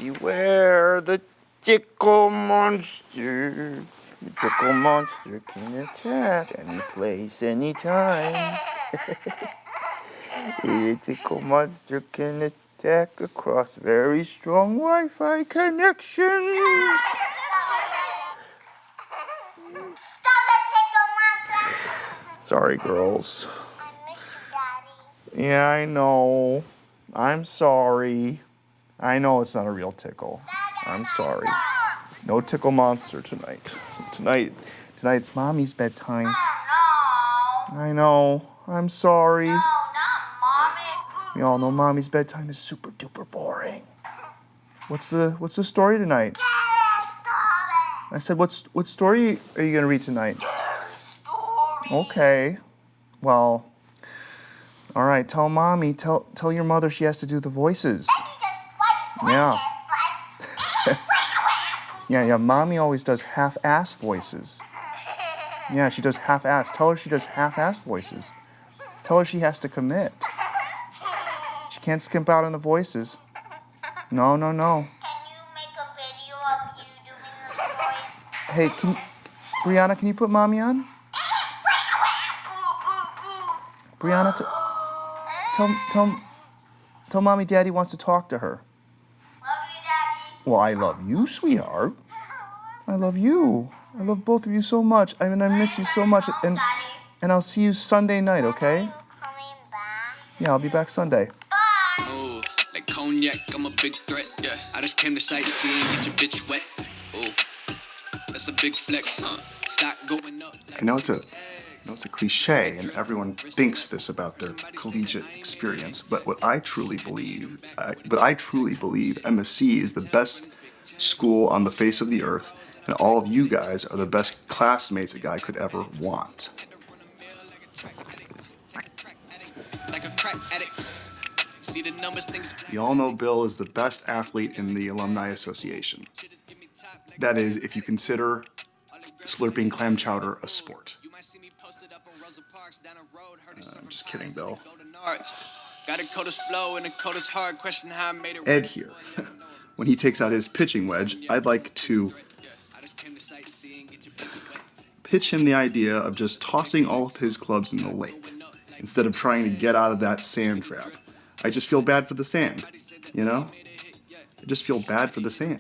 Beware the tickle monster. The tickle monster can attack any place, anytime. The tickle monster can attack across very strong Wi-Fi connections. Stop it, tickle monster! Sorry, girls. I miss you, Daddy. Yeah, I know. I'm sorry. I know it's not a real tickle. I'm sorry. No tickle monster tonight. Tonight's Mommy's bedtime. Oh, no. I know. I'm sorry. No, not Mommy. We all know Mommy's bedtime is super duper boring. What's the story tonight? I said, what story are you gonna read tonight? Story. Okay. Well, all right. Tell Mommy. Tell your mother she has to do the voices. Yeah. Yeah. Mommy always does half-ass voices. Yeah, she does half-ass. Tell her she does half-ass voices. Tell her she has to commit. She can't skimp out on the voices. No. Can you make a video of you doing the voice? Hey, Brianna, can you put Mommy on? Brianna, tell Mommy Daddy wants to talk to her. Love you, Daddy. Well, I love you, sweetheart. I love you. I love both of you so much. I mean, I miss you so much. And I'll see you Sunday night, okay? Coming back. Yeah, I'll be back Sunday. Bye. Oh, like cognac, I'm a big threat, yeah. I just came to sightsee and get your bitch wet. Oh, that's a big flex. Stock going up. I know it's a cliche, and everyone thinks this about their collegiate experience. But what I truly believe MSC is the best school on the face of the earth, and all of you guys are the best classmates a guy could ever want. Like a crack addict. See the numbers, things. We all know Bill is the best athlete in the Alumni Association. That is, if you consider slurping clam chowder a sport. I'm just kidding, Bill. Got a coldest flow and a coldest hard question how I made it. Ed here. When he takes out his pitching wedge, I'd like to pitch him the idea of just tossing all of his clubs in the lake instead of trying to get out of that sand trap. I just feel bad for the sand, you know? I just feel bad for the sand.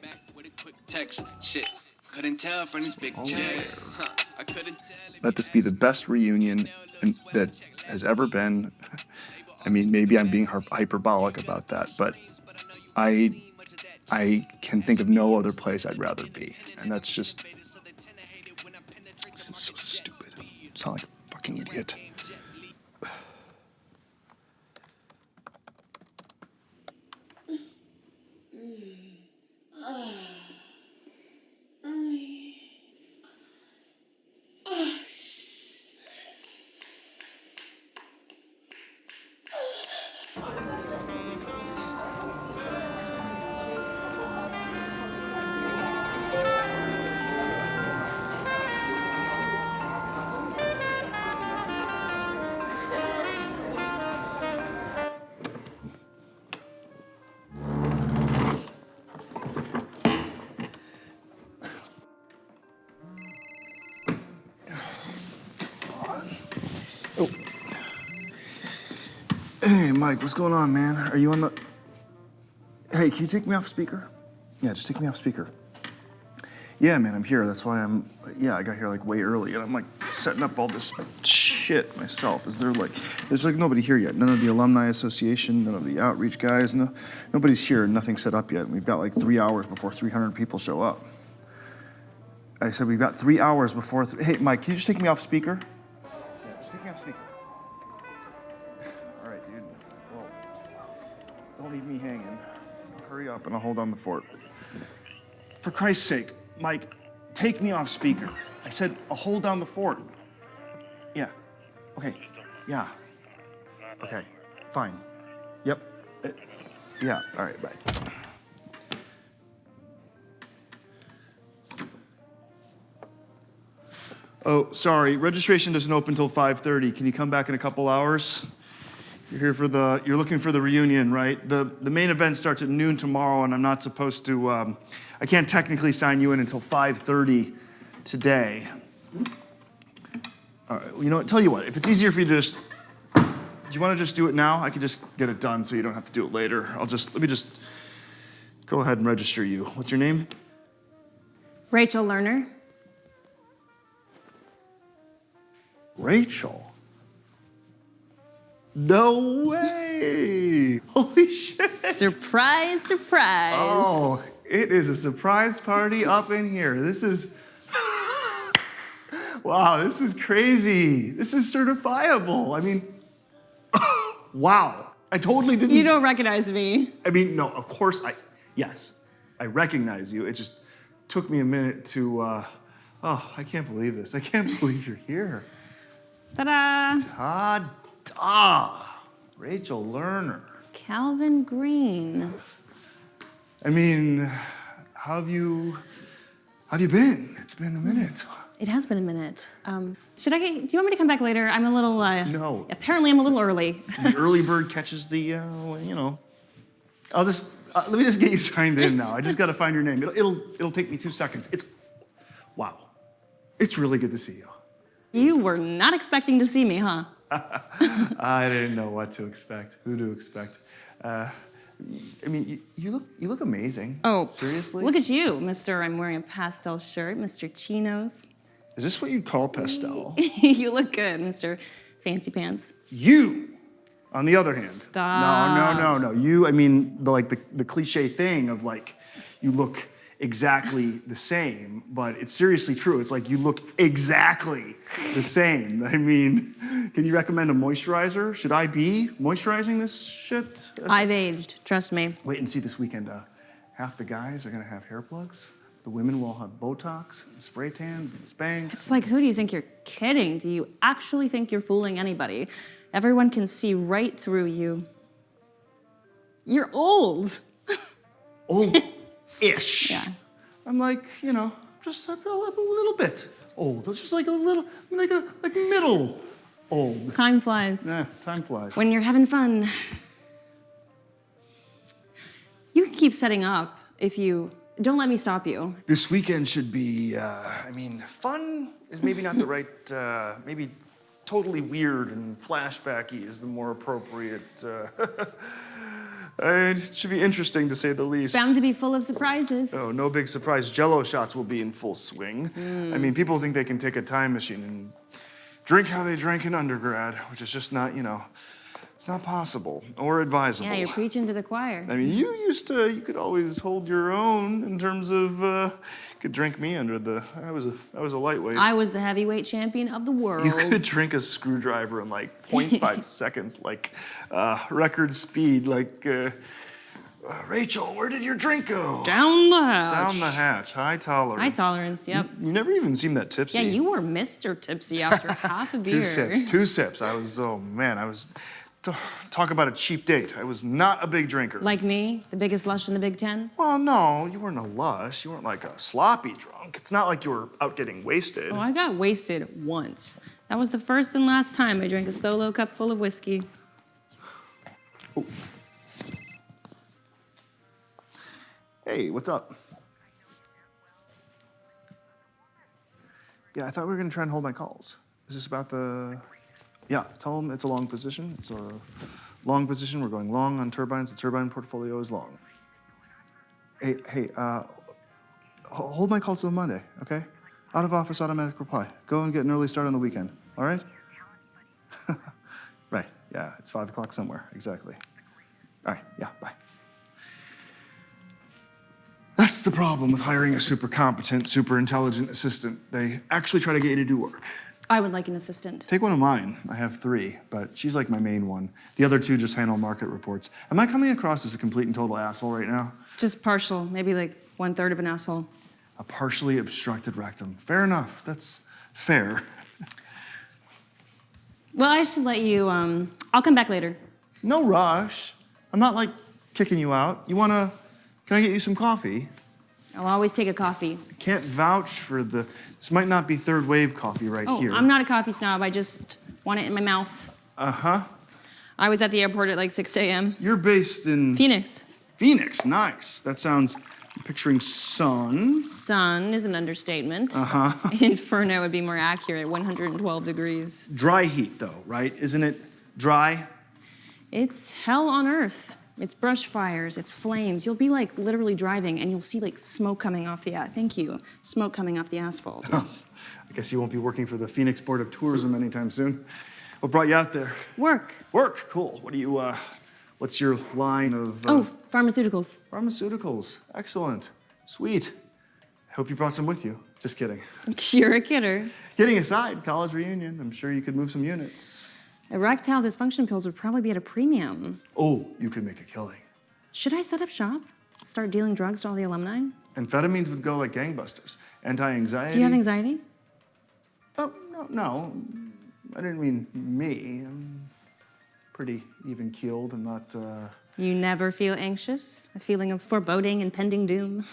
Couldn't tell from these big checks. Let this be the best reunion that has ever been. I mean, maybe I'm being hyperbolic about that, but I can think of no other place I'd rather be. And that's just... This is so stupid. I sound like a fucking idiot. Oh. Hey, Mike, what's going on, man? Are you on the... Hey, can you take me off speaker? Yeah, just take me off speaker. Yeah, man, I'm here. That's why I got here like way early, and I'm like setting up all this shit myself. There's like nobody here yet. None of the Alumni Association, none of the outreach guys, nobody's here, nothing's set up yet. We've got like 3 hours before 300 people show up. I said we've got 3 hours before, hey, Mike, can you just take me off speaker? Yeah, just take me off speaker. All right, dude. Well, don't leave me hanging. Hurry up and I'll hold on the fort. For Christ's sake, Mike, take me off speaker. I said I'll hold down the fort. Yeah. Okay. Yeah. Okay. Fine. Yep. Yeah. All right. Bye. Oh, sorry. Registration doesn't open till 5:30. Can you come back in a couple hours? You're looking for the reunion, right? The main event starts at noon tomorrow, and I'm not supposed to, I can't technically sign you in until 5:30 today. All right, you know what, tell you what, if it's easier for you to just, do you want to just do it now? I can just get it done so you don't have to do it later. Let me just go ahead and register you. What's your name? Rachel Lerner. Rachel? No way! Holy shit! Surprise, surprise. Oh, it is a surprise party up in here. This is, wow, this is crazy. This is certifiable. I mean, wow. I totally didn't. You don't recognize me. I mean, no, of course yes, I recognize you. It just took me a minute to, oh, I can't believe this. I can't believe you're here. Ta-da. Ta-da! Rachel Lerner. Calvin Green. I mean, how have you been? It's been a minute. It has been a minute. Do you want me to come back later? I'm a little, No. Apparently I'm a little early. The early bird catches the, let me just get you signed in now. I just gotta find your name. It'll take me 2 seconds. Wow. It's really good to see you. You were not expecting to see me, huh? I didn't know what to expect, who to expect. I mean, you look amazing. Oh, seriously? Look at you, Mr. I'm wearing a pastel shirt, Mr. Chinos. Is this what you'd call pastel? You look good, Mr. Fancy Pants. You, on the other hand. Stop. No. You, I mean, the cliche thing of like, you look exactly the same, but it's seriously true. It's like you look exactly the same. I mean, can you recommend a moisturizer? Should I be moisturizing this shit? I've aged, trust me. Wait and see this weekend. Half the guys are gonna have hair plugs. The women will have Botox, and spray tans, and Spanx. It's like, who do you think you're kidding? Do you actually think you're fooling anybody? Everyone can see right through you. You're old. Old-ish. Yeah. I'm like, just a little bit old. It's just like a little, like middle old. Time flies. Yeah, time flies. When you're having fun. You can keep setting up if you... Don't let me stop you. This weekend should be, fun is maybe not the right, maybe totally weird and flashbacky is the more appropriate, it should be interesting to say the least. It's bound to be full of surprises. Oh, no big surprise. Jell-O shots will be in full swing. I mean, people think they can take a time machine and drink how they drank in undergrad, which is just not, it's not possible or advisable. Yeah, you're preaching to the choir. I mean, you could always hold your own in terms of, you could drink me under I was a lightweight. I was the heavyweight champion of the world. You could drink a screwdriver in like 0.5 seconds, like record speed, like, Rachel, where did your drink go? Down the hatch. Down the hatch, high tolerance. High tolerance, yep. You never even seemed that tipsy. Yeah, you were Mr. Tipsy after half a beer. 2 sips. I was, talk about a cheap date. I was not a big drinker. Like me, the biggest lush in the Big Ten? Well, no, you weren't a lush. You weren't like a sloppy drunk. It's not like you were out getting wasted. Oh, I got wasted once. That was the first and last time I drank a solo cup full of whiskey. Ooh. Hey, what's up? Yeah, I thought we were gonna try and hold my calls. Is this about the... Yeah, tell them it's a long position. It's a long position. We're going long on turbines. The turbine portfolio is long. Hey, hold my calls till Monday, okay? Out of office, automatic reply. Go and get an early start on the weekend, all right? Right, yeah, it's 5 o'clock somewhere, exactly. All right, yeah, bye. That's the problem with hiring a super competent, super intelligent assistant. They actually try to get you to do work. I would like an assistant. Take one of mine. I have 3, but she's like my main one. The other 2 just handle market reports. Am I coming across as a complete and total asshole right now? Just partial, maybe like 1/3 of an asshole. A partially obstructed rectum. Fair enough. That's fair. Well, I should let you, I'll come back later. No rush. I'm not like kicking you out. Can I get you some coffee? I'll always take a coffee. I can't vouch for this might not be third wave coffee right here. I'm not a coffee snob. I just want it in my mouth. Uh-huh. I was at the airport at like 6 a.m. You're based in Phoenix. Phoenix. Nice. That sounds. I'm picturing sun. Sun is an understatement. Inferno would be more accurate, 112 degrees. Dry heat, though, right? Isn't it dry? It's hell on earth. It's brush fires, it's flames. You'll be like literally driving and you'll see like smoke coming off the, smoke coming off the asphalt. Yes. I guess you won't be working for the Phoenix Board of Tourism anytime soon. What brought you out there? Work. Work, cool. What do you, what's your line of... Pharmaceuticals. Pharmaceuticals, excellent, sweet. I hope you brought some with you. Just kidding. You're a kidder. Kidding aside, college reunion, I'm sure you could move some units. Erectile dysfunction pills would probably be at a premium. Oh, you could make a killing. Should I set up shop? Start dealing drugs to all the alumni? Amphetamines would go like gangbusters. Anti-anxiety. Do you have anxiety? Oh, no. I didn't mean me. I'm pretty even-keeled. I'm not, You never feel anxious? A feeling of foreboding and pending doom?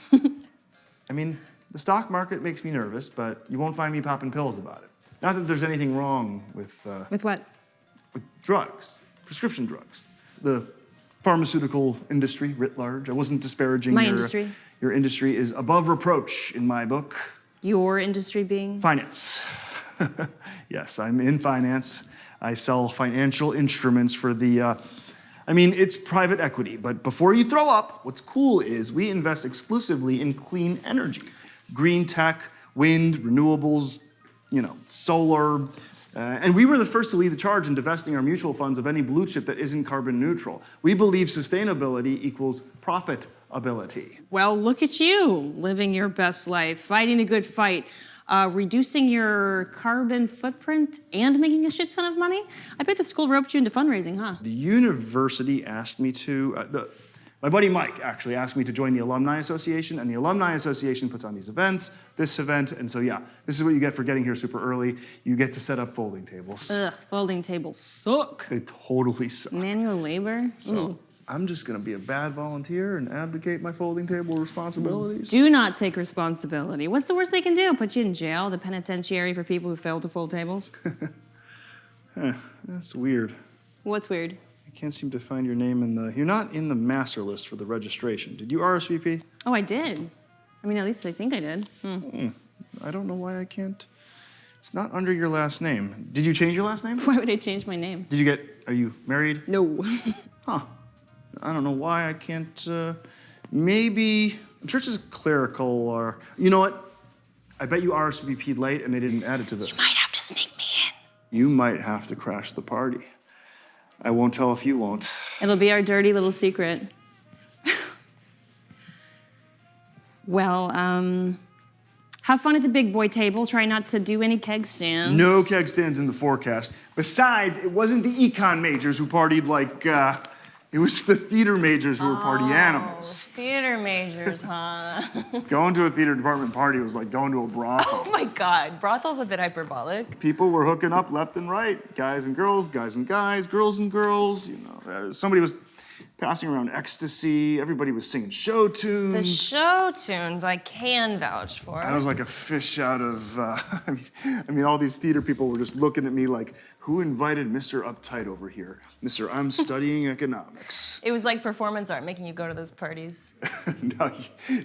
I mean, the stock market makes me nervous, but you won't find me popping pills about it. Not that there's anything wrong with... With what? With drugs, prescription drugs. The pharmaceutical industry writ large. I wasn't disparaging My your industry? Your industry is above reproach in my book. Your industry being? Finance. Yes, I'm in finance. I sell financial instruments for the, it's private equity, but before you throw up, what's cool is we invest exclusively in clean energy. Green tech, wind, renewables, solar. And we were the first to lead the charge in divesting our mutual funds of any blue chip that isn't carbon neutral. We believe sustainability equals profitability. Well, look at you, living your best life, fighting the good fight, reducing your carbon footprint and making a shit ton of money. I bet the school roped you into fundraising, huh? The university asked me to, my buddy Mike actually asked me to join the Alumni Association, and the Alumni Association puts on these events, this event, and so yeah, this is what you get for getting here super early. You get to set up folding tables. Ugh, folding tables suck. They totally suck. Manual labor? So I'm just gonna be a bad volunteer and abdicate my folding table responsibilities. Do not take responsibility. What's the worst they can do? Put you in jail, the penitentiary for people who fail to fold tables? That's weird. What's weird? I can't seem to find your name you're not in the master list for the registration. Did you RSVP? Oh, I did. At least I think I did. I don't know why I can't. It's not under your last name. Did you change your last name? Why would I change my name? Are you married? No. Huh. I don't know why I can't, maybe, I'm sure it's just clerical or, you know what? I bet you RSVP'd late and they didn't add it to the... You might have to sneak me in. You might have to crash the party. I won't tell if you won't. It'll be our dirty little secret. Well, have fun at the big boy table. Try not to do any keg stands. No keg stands in the forecast. Besides, it wasn't the econ majors who partied like, it was the theater majors who were party animals. Theater majors, huh? Going to a theater department party was like going to a brothel. Oh my God, brothel's a bit hyperbolic. People were hooking up left and right. Guys and girls, guys and guys, girls and girls. Somebody was passing around ecstasy. Everybody was singing show tunes. The show tunes I can vouch for. I was like a fish out of, all these theater people were just looking at me like, who invited Mr. Uptight over here? Mr. I'm studying economics. It was like performance art making you go to those parties.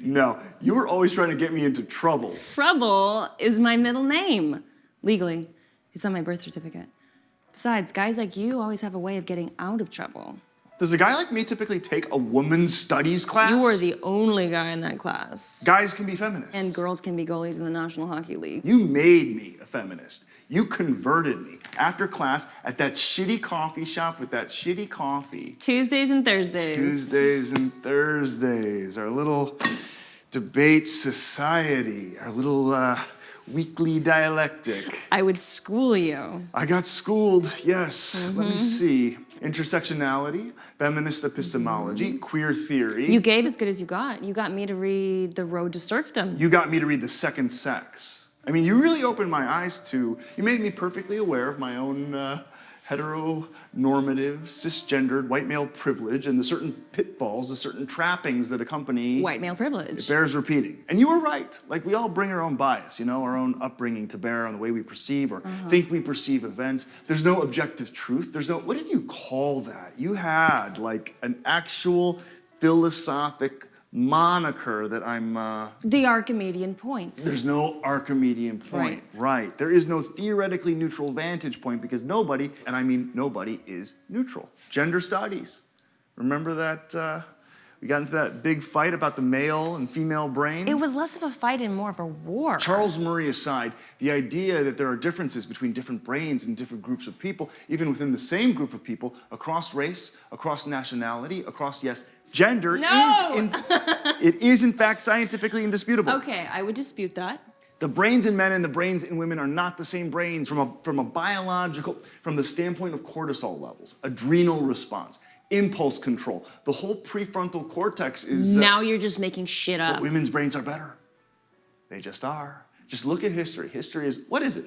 No, you were always trying to get me into trouble. Trouble is my middle name. Legally, it's on my birth certificate. Besides, guys like you always have a way of getting out of trouble. Does a guy like me typically take a women's studies class? You were the only guy in that class. Guys can be feminists. And girls can be goalies in the National Hockey League. You made me a feminist. You converted me after class at that shitty coffee shop with that shitty coffee. Tuesdays and Thursdays. Tuesdays and Thursdays. Our little debate society. Our little weekly dialectic. I would school you. I got schooled, yes. Let me see. Intersectionality, feminist epistemology, queer theory. You gave as good as you got. You got me to read The Road to Serfdom. You got me to read The Second Sex. You really opened my eyes to, you made me perfectly aware of my own heteronormative, cisgendered, white male privilege and the certain pitfalls, the certain trappings that accompany White male privilege. It bears repeating. And you were right. Like, we all bring our own bias, you know, our own upbringing to bear on the way we perceive or think we perceive events. There's no objective truth. There's no, what did you call that? You had like an actual philosophic moniker that I'm, The Archimedean point. there's no Archimedean point. Right. There is no theoretically neutral vantage point because nobody, and I mean nobody, is neutral. Gender studies. Remember that, we got into that big fight about the male and female brain? It was less of a fight and more of a war. Charles Murray aside, the idea that there are differences between different brains and different groups of people, even within the same group of people, across race, across nationality, across, yes, gender, it is in fact scientifically indisputable. Okay, I would dispute that. The brains in men and the brains in women are not the same brains from a biological, from the standpoint of cortisol levels, adrenal response, impulse control. The whole prefrontal cortex is... Now you're just making shit up. Women's brains are better. They just are. Just look at history. History is, what is it?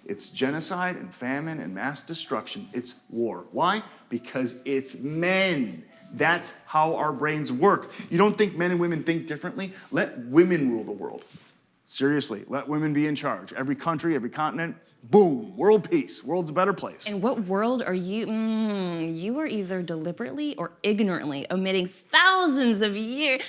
It's genocide and famine and mass destruction. It's war. Why? Because it's men. That's how our brains work. You don't think men and women think differently? Let women rule the world. Seriously, let women be in charge. Every country, every continent, boom, world peace. World's a better place. In what world are you? You are either deliberately or ignorantly omitting thousands of years.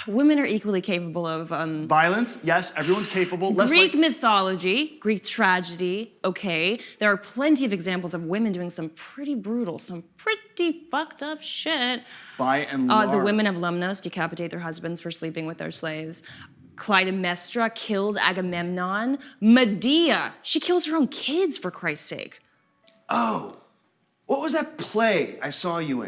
Women are equally capable of Violence, yes, everyone's capable. Greek mythology, Greek tragedy, okay. There are plenty of examples of women doing some pretty brutal, some pretty fucked up shit. By and large. The women of Lemnos decapitate their husbands for sleeping with their slaves. Clytemnestra kills Agamemnon. Medea, she kills her own kids for Christ's sake. Oh, what was that play I saw you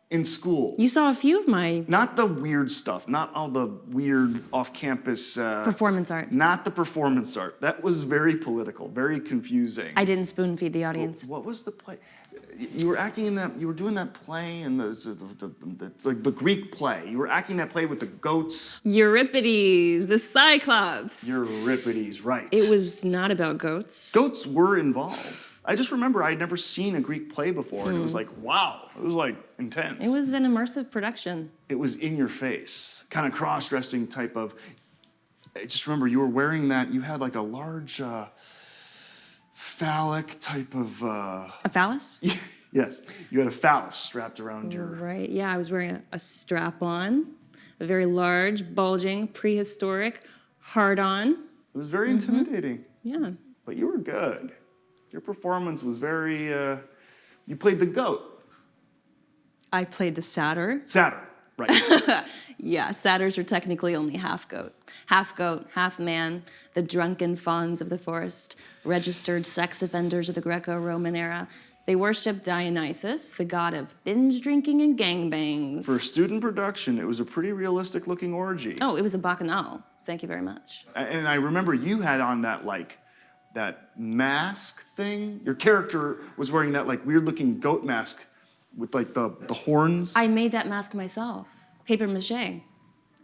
in school? You saw a few of my Not the weird stuff, not all the weird off-campus... performance art. Not the performance art. That was very political, very confusing. I didn't spoon feed the audience. What was the play? You were acting in that, you were doing that play in like the Greek play. You were acting that play with the goats. Euripides, the Cyclops. Euripides, right. It was not about goats. Goats were involved. I just remember I'd never seen a Greek play before, and it was like, wow, it was like intense. It was an immersive production. It was in your face, kind of cross-dressing type of, I just remember you were wearing that, you had like a large phallic type of... A phallus? Yes, you had a phallus strapped around your... Right, yeah, I was wearing a strap-on, a very large, bulging, prehistoric, hard-on. It was very intimidating. Yeah. But you were good. Your performance was very, you played the goat. I played the satyr. Satyr, right. Yeah, satyrs are technically only half goat. Half goat, half man, the drunken fawns of the forest, registered sex offenders of the Greco-Roman era. They worship Dionysus, the god of binge drinking and gangbangs. For student production, it was a pretty realistic looking orgy. Oh, it was a bacchanal. Thank you very much. And I remember you had on that, like, that mask thing. Your character was wearing that, like, weird looking goat mask with, like, the horns. I made that mask myself. Paper mache. I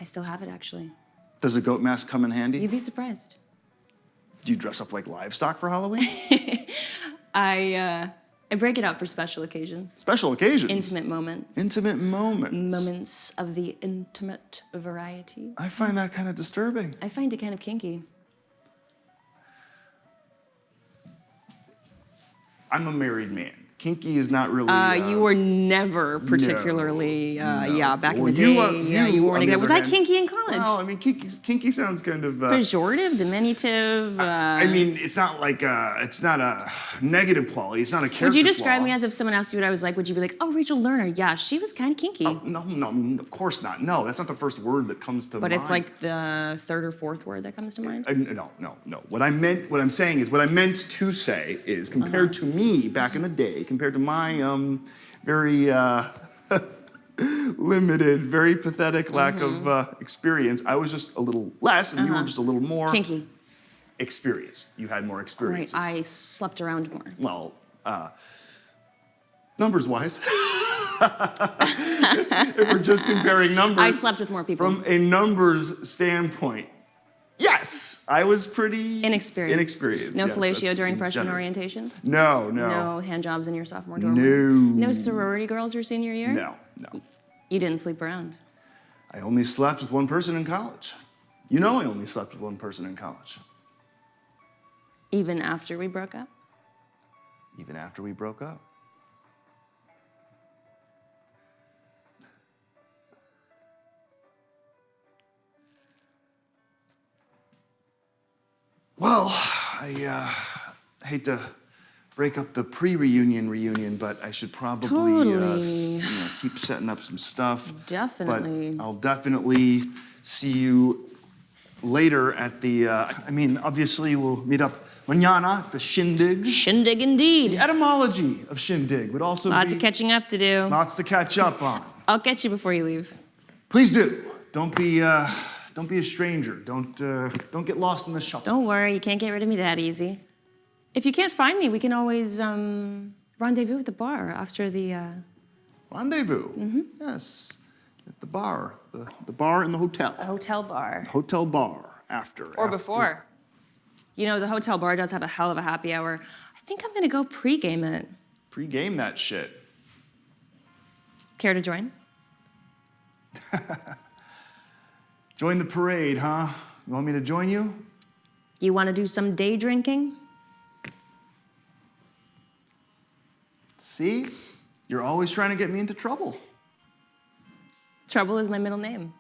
still have it, actually. Does a goat mask come in handy? You'd be surprised. Do you dress up like livestock for Halloween? I break it out for special occasions. Special occasions? Intimate moments. Intimate moments. Moments of the intimate variety. I find that kind of disturbing. I find it kind of kinky. I'm a married man. Kinky is not really... You were never particularly, no. back Well, in the day. you You weren't. on the Was other I hand- kinky in college? Well, I mean, kinky sounds kind of... Pejorative, diminutive. I mean, it's not like it's not a negative quality. It's not a character Would you describe flaw. me as if someone asked you what I was like? Would you be like, oh, Rachel Lerner? Yeah, she was kind of kinky. No, of course not. No, that's not the first word that comes to mind. But it's like the third or fourth word that comes to mind. No. What I meant to say is, compared to me back in the day, compared to my very limited, very pathetic lack of experience, I was just a little less, and you were just a little more Kinky. experienced. You had more Right, experiences. I slept around more. Well, numbers-wise, if we're just comparing numbers, I slept with more people. from a numbers standpoint, Yes, I was pretty Inexperienced. No yes, fellatio that's during freshman generous. orientation? No. No hand jobs in your sophomore dorm? No. No sorority girls your senior year? No. You didn't sleep around? I only slept with one person in college. You know I only slept with one person in college. Even after we broke up? Even after we broke up. Well, I hate to break up the pre-reunion, but I should probably Totally. keep setting up some stuff. Definitely. But I'll definitely see you later at the, obviously we'll meet up mañana at the shindig. Shindig indeed. The etymology of shindig would also Lots be... of catching up to do. Lots to catch up on. I'll catch you before you leave. Please do. Don't be a stranger. Don't get lost in the shuffle. Don't worry, you can't get rid of me that easy. If you can't find me, we can always rendezvous at the bar after the... Rendezvous? Mm-hmm. Yes, at the bar. The bar in the hotel. The hotel bar. Hotel bar after. Or before. You know, the hotel bar does have a hell of a happy hour. I think I'm gonna go pregame it. Pre-game that shit. Care to join? Join the parade, huh? You want me to join you? You wanna do some day drinking? See? You're always trying to get me into trouble. Trouble is my middle name.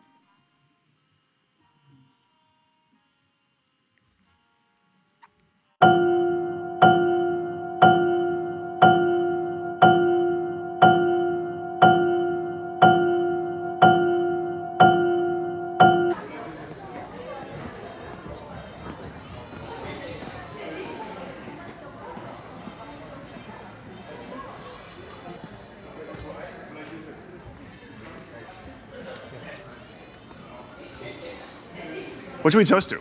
What should we toast to?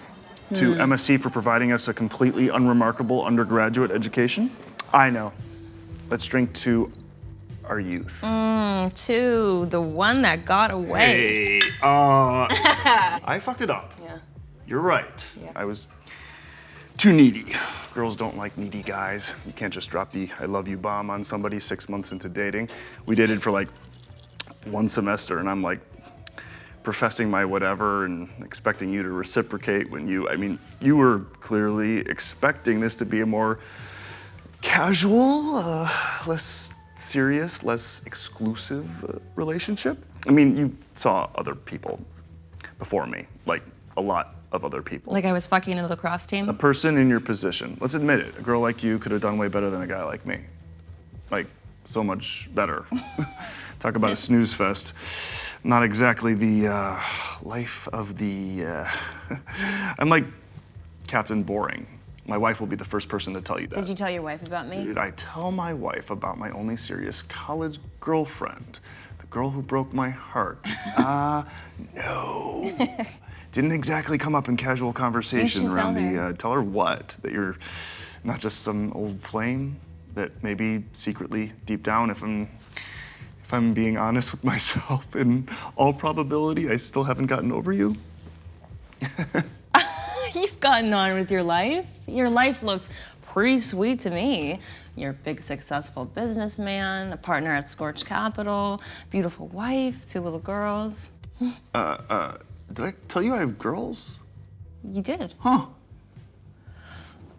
To MSC for providing us a completely unremarkable undergraduate education? I know. Let's drink to our youth. To the one that got away. Hey, I fucked it up. Yeah. You're right. Yeah. I was too needy. Girls don't like needy guys. You can't just drop the I love you bomb on somebody 6 months into dating. We dated for like one semester and I'm like professing my whatever and expecting you to reciprocate when you were clearly expecting this to be a more casual, less serious, less exclusive relationship. I mean, you saw other people before me, like a lot of other people. Like I was fucking in the lacrosse team? A person in your position. Let's admit it, a girl like you could have done way better than a guy like me. Like, so much better. Talk about a snooze fest. Not exactly the life of the... I'm like Captain Boring. My wife will be the first person to tell you that. Did you tell your wife about me? Did I tell my wife about my only serious college girlfriend? The girl who broke my heart? No. Didn't exactly come up in casual conversation around the... Tell her what? That you're not just some old flame? That maybe secretly, deep down, if I'm being honest with myself, in all probability, I still haven't gotten over you? You've gotten on with your life. Your life looks pretty sweet to me. You're a big, successful businessman, a partner at Scorch Capital, beautiful wife, 2 little girls. Did I tell you I have girls? You did. Huh.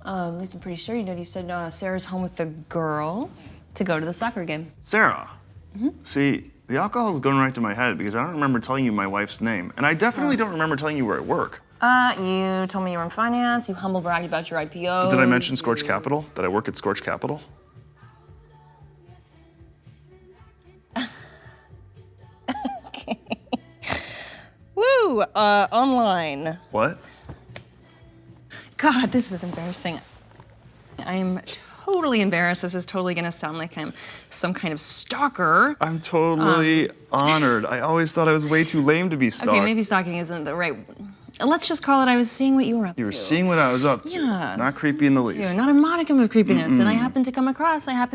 At least I'm pretty sure you did. You said Sarah's home with the girls to go to the soccer game. Sarah. Mm-hmm. See, the alcohol is going right to my head because I don't remember telling you my wife's name. And I definitely don't remember telling you where I work. You told me you were in finance. You humble bragged about your IPO. Did I mention Scorch Capital? Did I work at Scorch Capital? Okay. Woo! Online. What? God, this is embarrassing. I'm totally embarrassed. This is totally gonna sound like I'm some kind of stalker. I'm totally honored. I always thought I was way too lame to be stalked. Okay, maybe stalking isn't the right... Let's just call it I was seeing what you were up to. You were seeing what I was up to. Yeah. Not creepy in the least. Not a modicum of creepiness. And I happened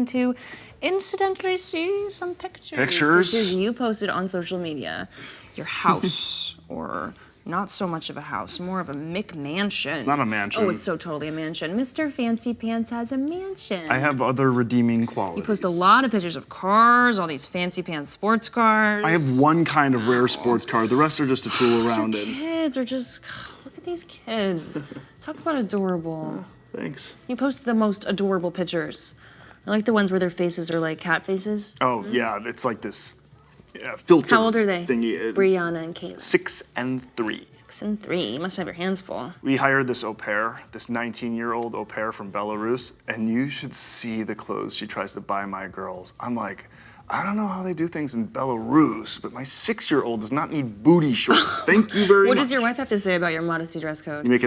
to incidentally see some pictures. Pictures? Pictures you posted on social media. Your house, or Not so much of a house, more of a McMansion. It's not a mansion. Oh, it's so totally a mansion. Mr. Fancy Pants has a mansion. I have other redeeming qualities. You post a lot of pictures of cars, all these fancy pants sports cars. I have one kind of rare sports car. The rest are just a tool around it. Kids are just, look at these kids. Talk about adorable. Thanks. You post the most adorable pictures. I like the ones where their faces are like cat faces. Oh, yeah, it's like this filter. How old are they? Thingy. Brianna and Kayla. 6 and 3. 6 and 3. You must have your hands full. We hired this au pair, this 19-year-old au pair from Belarus, and you should see the clothes she tries to buy my girls. I'm like, I don't know how they do things in Belarus, but my 6-year-old does not need booty shorts. Thank you very much. What does your wife have to say about your modesty dress code? You make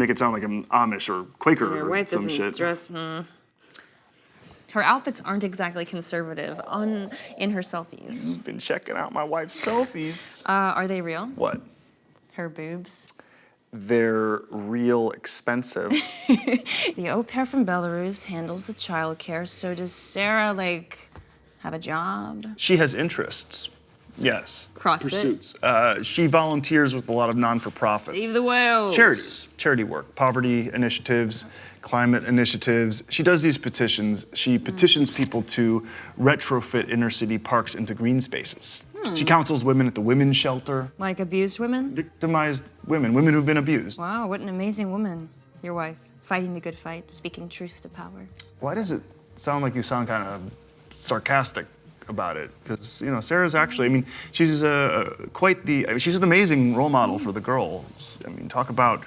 it sound like I'm Amish or Quaker Your or wife some doesn't shit. dress. Her outfits aren't exactly conservative in her selfies. You've been checking out my wife's selfies. Are they real? What? Her boobs? They're real expensive. The au pair from Belarus handles the childcare, so does Sarah, have a job? She has interests. Yes. CrossFit? Pursuits. She volunteers with a lot of non-for-profits. Save the whales. Charities. Charity work. Poverty initiatives, climate initiatives. She does these petitions. She petitions people to retrofit inner city parks into green spaces. She counsels women at the women's shelter. Like abused women? Victimized women who've been abused. Wow, what an amazing woman. Your wife, fighting the good fight, speaking truth to power. Why does it sound like you sound kind of sarcastic about it? Because, Sarah's actually, she's she's an amazing role model for the girls. Talk about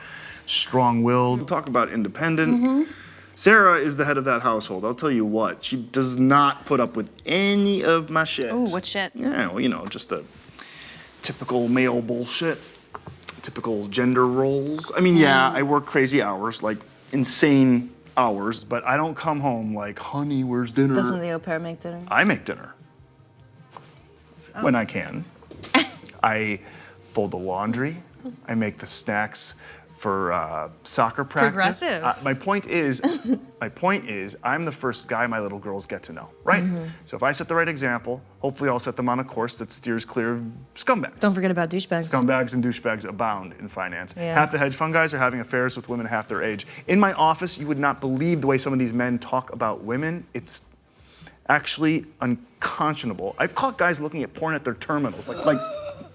strong-willed, talk about independent. Sarah is the head of that household. I'll tell you what, she does not put up with any of my shit. Oh, what shit? Yeah, well, just the typical male bullshit, typical gender roles. Yeah, I work crazy hours, like insane hours, but I don't come home like, honey, where's dinner? Doesn't the au pair make dinner? I make dinner. When I can. I fold the laundry. I make the snacks for soccer practice. Progressive. My point is, I'm the first guy my little girls get to know, right? So if I set the right example, hopefully I'll set them on a course that steers clear of scumbags. Don't forget about douchebags. Scumbags and douchebags abound in finance. Yeah. Half the hedge fund guys are having affairs with women half their age. In my office, you would not believe the way some of these men talk about women. It's actually unconscionable. I've caught guys looking at porn at their terminals, like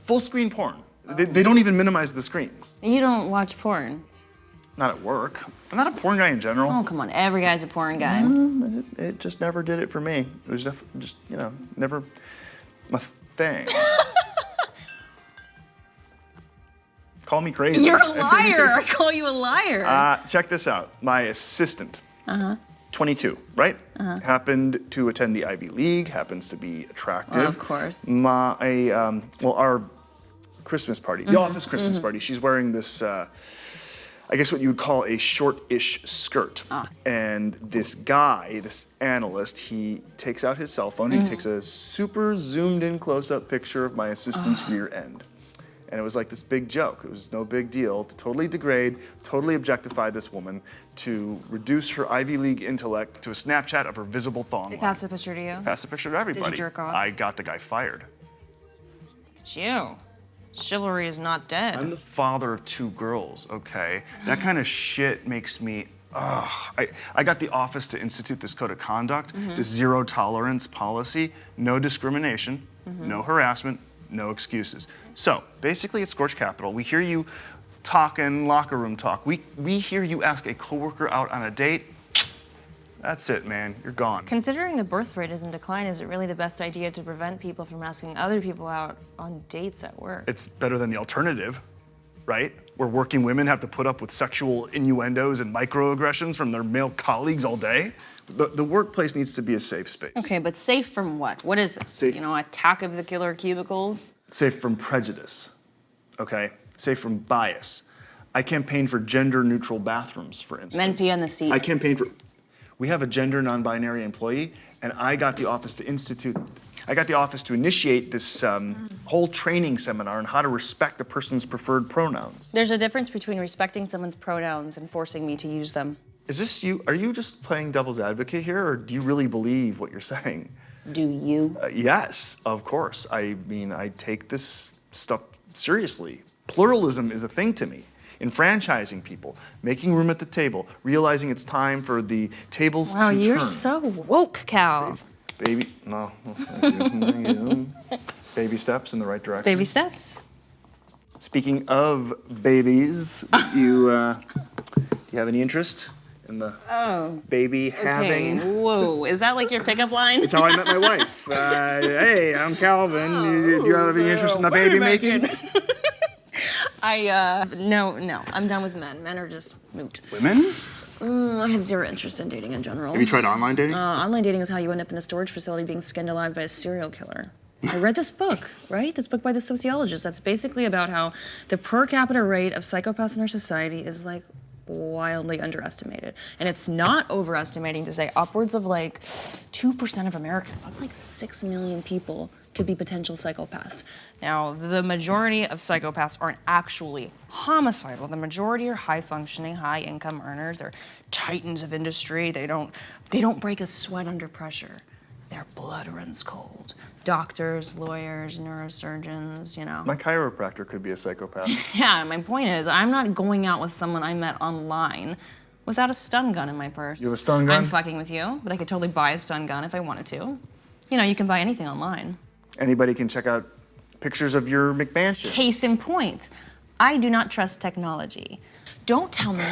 full screen porn. They don't even minimize the screens. You don't watch porn? Not at work. I'm not a porn guy in general. Oh, come on. Every guy's a porn guy. It just never did it for me. It was just never my thing. Call me crazy. You're a liar. I call you a liar. Check this out. My assistant, 22, right? Happened to attend the Ivy League, happens to be attractive. Well, of course. Our Christmas party, the office Christmas party, she's wearing this, I guess what you would call a short-ish skirt. And this guy, this analyst, he takes out his cell phone, he takes a super zoomed-in close-up picture of my assistant's rear end. And it was like this big joke. It was no big deal to totally degrade, totally objectify this woman, to reduce her Ivy League intellect to a Snapchat of her visible thong line. Pass the picture to you. Pass the picture to everybody. Did you jerk off? I got the guy fired. It's you. Chivalry is not dead. I'm the father of 2 girls, okay? That kind of shit makes me, I got the office to institute this code of conduct, this zero tolerance policy, no discrimination, no harassment, no excuses. So basically it's Scorch Capital. We hear you talking locker room talk. We hear you ask a coworker out on a date. That's it, man. You're gone. Considering the birth rate is in decline, is it really the best idea to prevent people from asking other people out on dates at work? It's better than the alternative, right? Where working women have to put up with sexual innuendos and microaggressions from their male colleagues all day. The workplace needs to be a safe space. Okay, but safe from what? What is this? Safe. Attack of the killer cubicles? Safe from prejudice, okay? Safe from bias. I campaign for gender-neutral bathrooms, for instance. Men pee on the seat. I campaign for, we have a gender non-binary employee, and I got the office to initiate this whole training seminar on how to respect a person's preferred pronouns. There's a difference between respecting someone's pronouns and forcing me to use them. Is this you? Are you just playing devil's advocate here, or do you really believe what you're saying? Do you? Yes, of course. I take this stuff seriously. Pluralism is a thing to me. Enfranchising people, making room at the table, realizing it's time for the tables Wow, to you're turn. so woke, Cal. Baby, no, thank you. Baby steps in the right direction. Baby steps. Speaking of babies, you have any interest in the baby having? Okay. Whoa, is that like your pickup line? It's how I met my wife. Hey, I'm Calvin. Do you have any interest in the baby making? No, I'm done with men. Men are just moot. Women? I have zero interest in dating in general. Have you tried online dating? Online dating is how you end up in a storage facility being skinned alive by a serial killer. I read this book, right? This book by the sociologist. That's basically about how the per capita rate of psychopaths in our society is like wildly underestimated. And it's not overestimating to say upwards of like 2% of Americans. That's like 6 million people could be potential psychopaths. Now, the majority of psychopaths aren't actually homicidal. The majority are high-functioning, high-income earners. They're titans of industry. They don't break a sweat under pressure. Their blood runs cold. Doctors, lawyers, neurosurgeons, you know. My chiropractor could be a psychopath. Yeah, my point is, I'm not going out with someone I met online without a stun gun in my purse. You have a stun gun? I'm fucking with you, but I could totally buy a stun gun if I wanted to. You know, you can buy anything online. Anybody can check out pictures of your McMansion. Case in point, I do not trust technology. Don't tell me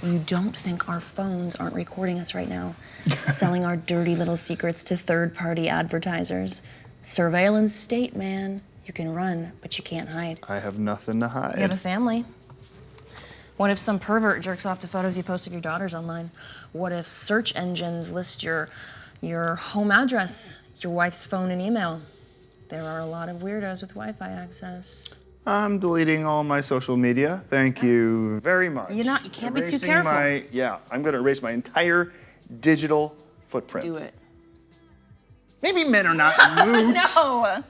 you don't think our phones aren't recording us right now, selling our dirty little secrets to third-party advertisers. Surveillance state, man. You can run, but you can't hide. I have nothing to hide. You have a family. What if some pervert jerks off to photos you post of your daughters online? What if search engines list your home address, your wife's phone and email? There are a lot of weirdos with Wi-Fi access. I'm deleting all my social media. Thank you very much. You can't be too Erasing careful. I'm going to erase my entire digital footprint. Do it. Maybe men are not moot. No!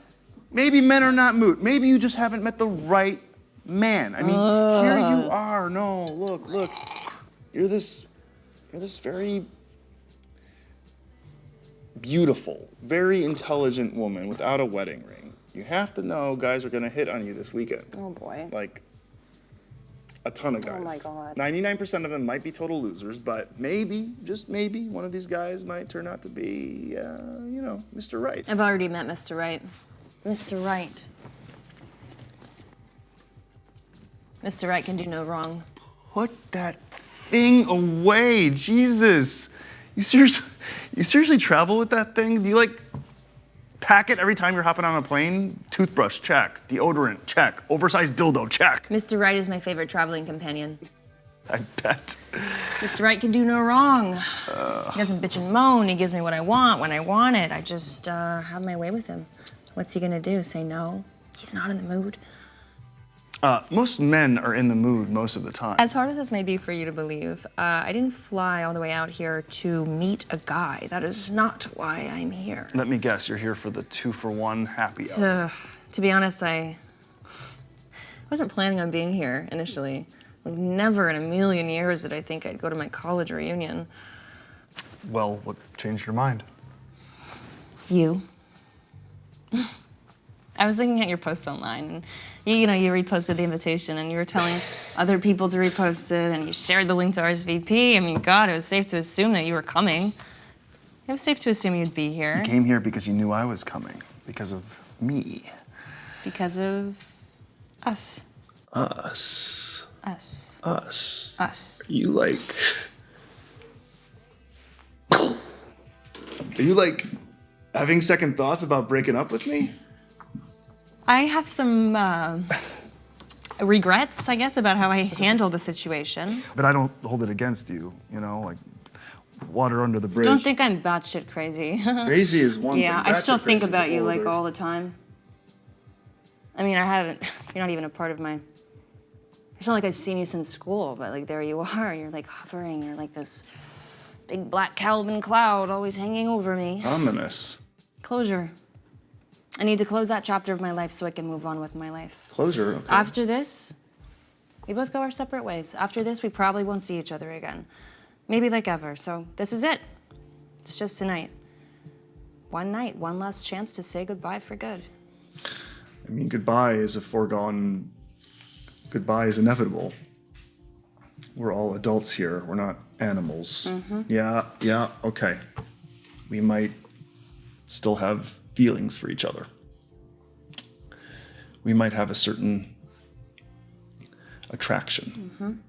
Maybe men are not moot. Maybe you just haven't met the right man. I mean, here you are. No, look. You're this very beautiful, very intelligent woman without a wedding ring. You have to know guys are gonna hit on you this weekend. Oh boy. Like, a ton of guys. Oh my God. 99% of them might be total losers, but maybe, just maybe, one of these guys might turn out to be, Mr. Right. I've already met Mr. Right. Mr. Right. Mr. Right can do no wrong. Put that thing away, Jesus. You seriously travel with that thing? Do you pack it every time you're hopping on a plane? Toothbrush, check. Deodorant, check. Oversized dildo, check. Mr. Right is my favorite traveling companion. I bet. Mr. Right can do no wrong. He doesn't bitch and moan. He gives me what I want when I want it. I just have my way with him. What's he gonna do? Say no? He's not in the mood. Most men are in the mood most of the time. As hard as this may be for you to believe, I didn't fly all the way out here to meet a guy. That is not why I'm here. Let me guess, you're here for the 2-for-1 happy hour. To be honest, I wasn't planning on being here initially. Like, never in a million years did I think I'd go to my college reunion. Well, what changed your mind? You. I was looking at your post online, and you reposted the invitation, and you were telling other people to repost it, and you shared the link to RSVP. I mean, God, it was safe to assume that you were coming. It was safe to assume you'd be here. You came here because you knew I was coming, because of me. Because of us. Us. Us. Us. Us. Are you having second thoughts about breaking up with me? I have some regrets, I guess, about how I handled the situation. But I don't hold it against you, water under the bridge. Don't think I'm batshit crazy. Crazy is one thing. Yeah, I still Batshit think crazy is about you older. all the time. I mean, you're not even a part of my, it's not like I've seen you since school, but there you are, you're hovering, you're like this big black Calvin cloud always hanging over me. Ominous. Closure. I need to close that chapter of my life so I can move on with my life. Closure, okay. After this, we both go our separate ways. After this, we probably won't see each other again. Maybe ever, so this is it. It's just tonight. One night, one last chance to say goodbye for good. I mean, goodbye is a foregone goodbye is inevitable. We're all adults here. We're not animals. Yeah, okay. We might still have feelings for each other. We might have a certain attraction.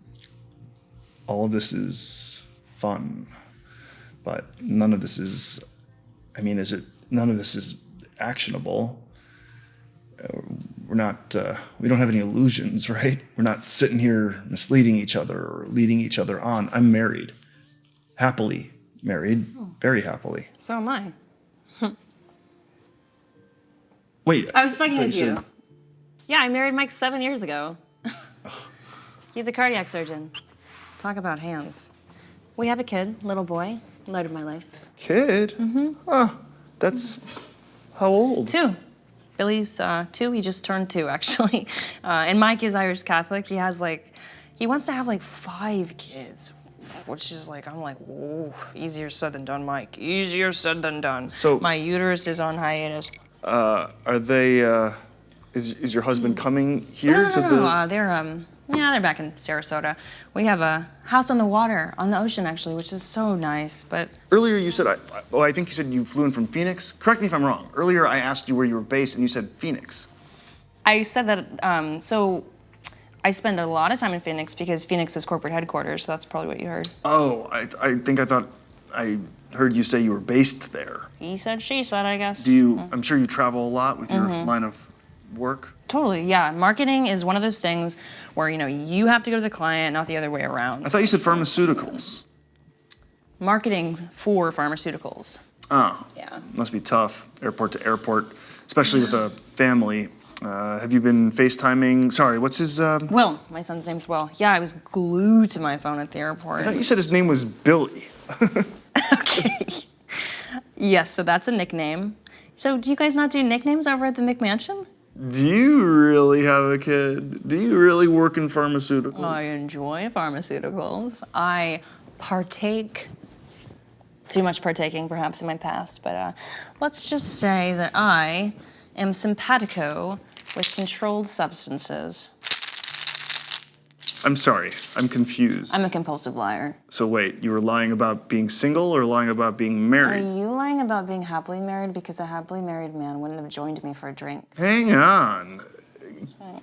All of this is fun, but none of this is, none of this is actionable. We don't have any illusions, right? We're not sitting here misleading each other or leading each other on. I'm married, happily married, very happily. So am I. Wait. I was fucking thought with said- you. Yeah, I married Mike 7 years ago. He's a cardiac surgeon. Talk about hands. We have a kid, little boy, light of my life. Kid? Huh. That's how old? 2. Billy's 2. He just turned 2, actually. And Mike is Irish Catholic. He wants to have 5 kids, which is I'm like, whoa, easier said than done, Mike. Easier said than done. So- my uterus is on hiatus. Are they, is your husband coming here to the... No, they're back in Sarasota. We have a house on the water, on the ocean, actually, which is so nice, but... Earlier you said, I think you said you flew in from Phoenix. Correct me if I'm wrong. Earlier I asked you where you were based and you said Phoenix. I said that, so I spend a lot of time in Phoenix because Phoenix is corporate headquarters, so that's probably what you heard. Oh, I thought I heard you say you were based there. He said, she said, I guess. I'm sure you travel a lot with your line of work. Totally, yeah. Marketing is one of those things where, you have to go to the client, not the other way around. I thought you said pharmaceuticals. Marketing for pharmaceuticals. Oh. Yeah. Must be tough, airport to airport, especially with a family. Have you been FaceTiming? Sorry, what's his... Will, my son's name's Will. Yeah, I was glued to my phone at the airport. I thought you said his name was Billy. Okay. Yes, so that's a nickname. So do you guys not do nicknames over at the McMansion? Do you really have a kid? Do you really work in pharmaceuticals? I enjoy pharmaceuticals. I partake, too much partaking perhaps in my past, but let's just say that I am simpatico with controlled substances. I'm sorry, I'm confused. I'm a compulsive liar. So wait, you were lying about being single or lying about being Are married? you lying about being happily married? Because a happily married man wouldn't have joined me for a drink. Hang on.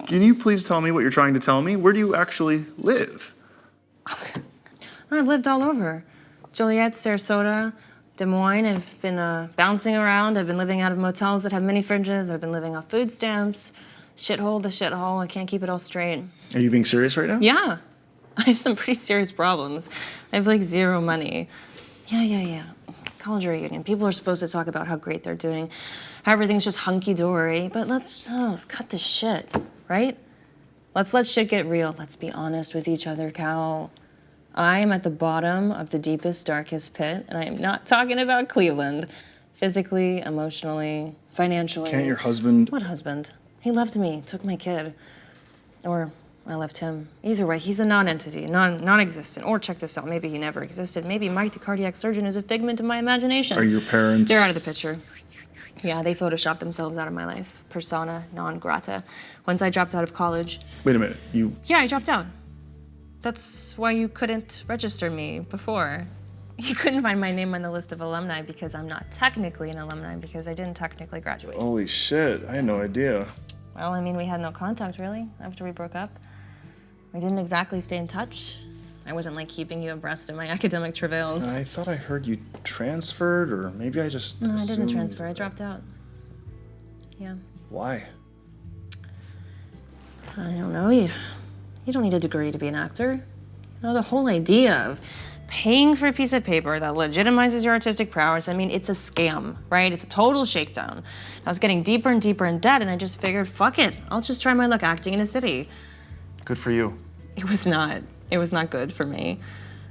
Can you please tell me what you're trying to tell me? Where do you actually live? I've lived all over. Joliet, Sarasota, Des Moines. I've been bouncing around. I've been living out of motels that have mini fridges. I've been living off food stamps. Shithole to shithole. I can't keep it all straight. Are you being serious right now? Yeah. I have some pretty serious problems. I have 0 money. Yeah. College reunion. People are supposed to talk about how great they're doing, how everything's just hunky-dory, but let's cut the shit, right? Let's let shit get real. Let's be honest with each other, Cal. I am at the bottom of the deepest, darkest pit, and I am not talking about Cleveland. Physically, emotionally, financially. Can't your husband... What husband? He left me, took my kid. Or I left him. Either way, he's a non-entity, non-existent. Or check this out, maybe he never existed. Maybe Mike the cardiac surgeon is a figment of my imagination. Are your parents... They're out of the picture. Yeah, they photoshopped themselves out of my life. Persona non grata. Once I dropped out of college. Wait a minute, you... Yeah, I dropped out. That's why you couldn't register me before. You couldn't find my name on the list of alumni because I'm not technically an alumni because I didn't technically graduate. Holy shit, I had no idea. Well, I mean, we had no contact, really, after we broke up. We didn't exactly stay in touch. I wasn't, keeping you abreast of my academic travails. I thought I heard you transferred, or maybe I just No, I didn't assumed- transfer. I dropped out. Yeah. Why? I don't know. You don't need a degree to be an actor. The whole idea of paying for a piece of paper that legitimizes your artistic prowess, it's a scam, right? It's a total shakedown. I was getting deeper and deeper in debt, and I just figured, fuck it. I'll just try my luck acting in a city. Good for you. It was not good for me.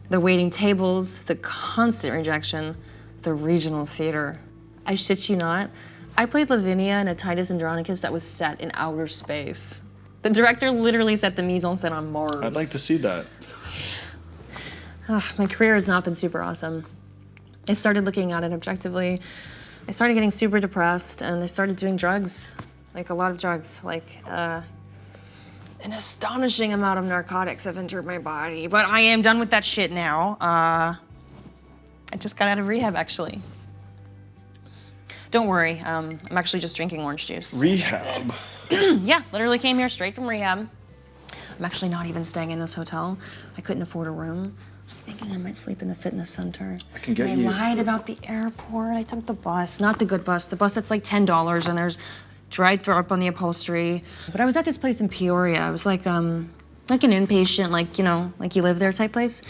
The waiting tables, the constant rejection, the regional theater. I shit you not. I played Lavinia in a Titus Andronicus that was set in outer space. The director literally set the mise en scène on Mars. I'd like to see that. My career has not been super awesome. I started looking at it objectively. I started getting super depressed, and I started doing drugs, a lot of drugs, An astonishing amount of narcotics have entered my body, but I am done with that shit now. I just got out of rehab, actually. Don't worry, I'm actually just drinking orange juice. Rehab? Yeah, literally came here straight from rehab. I'm actually not even staying in this hotel. I couldn't afford a room. I'm thinking I might sleep in the fitness center. I can get and you. I lied about the airport. I took the bus, not the good bus, the bus that's like $10 and there's dried throw up on the upholstery. But I was at this place in Peoria. It was like an inpatient, like you live there type place.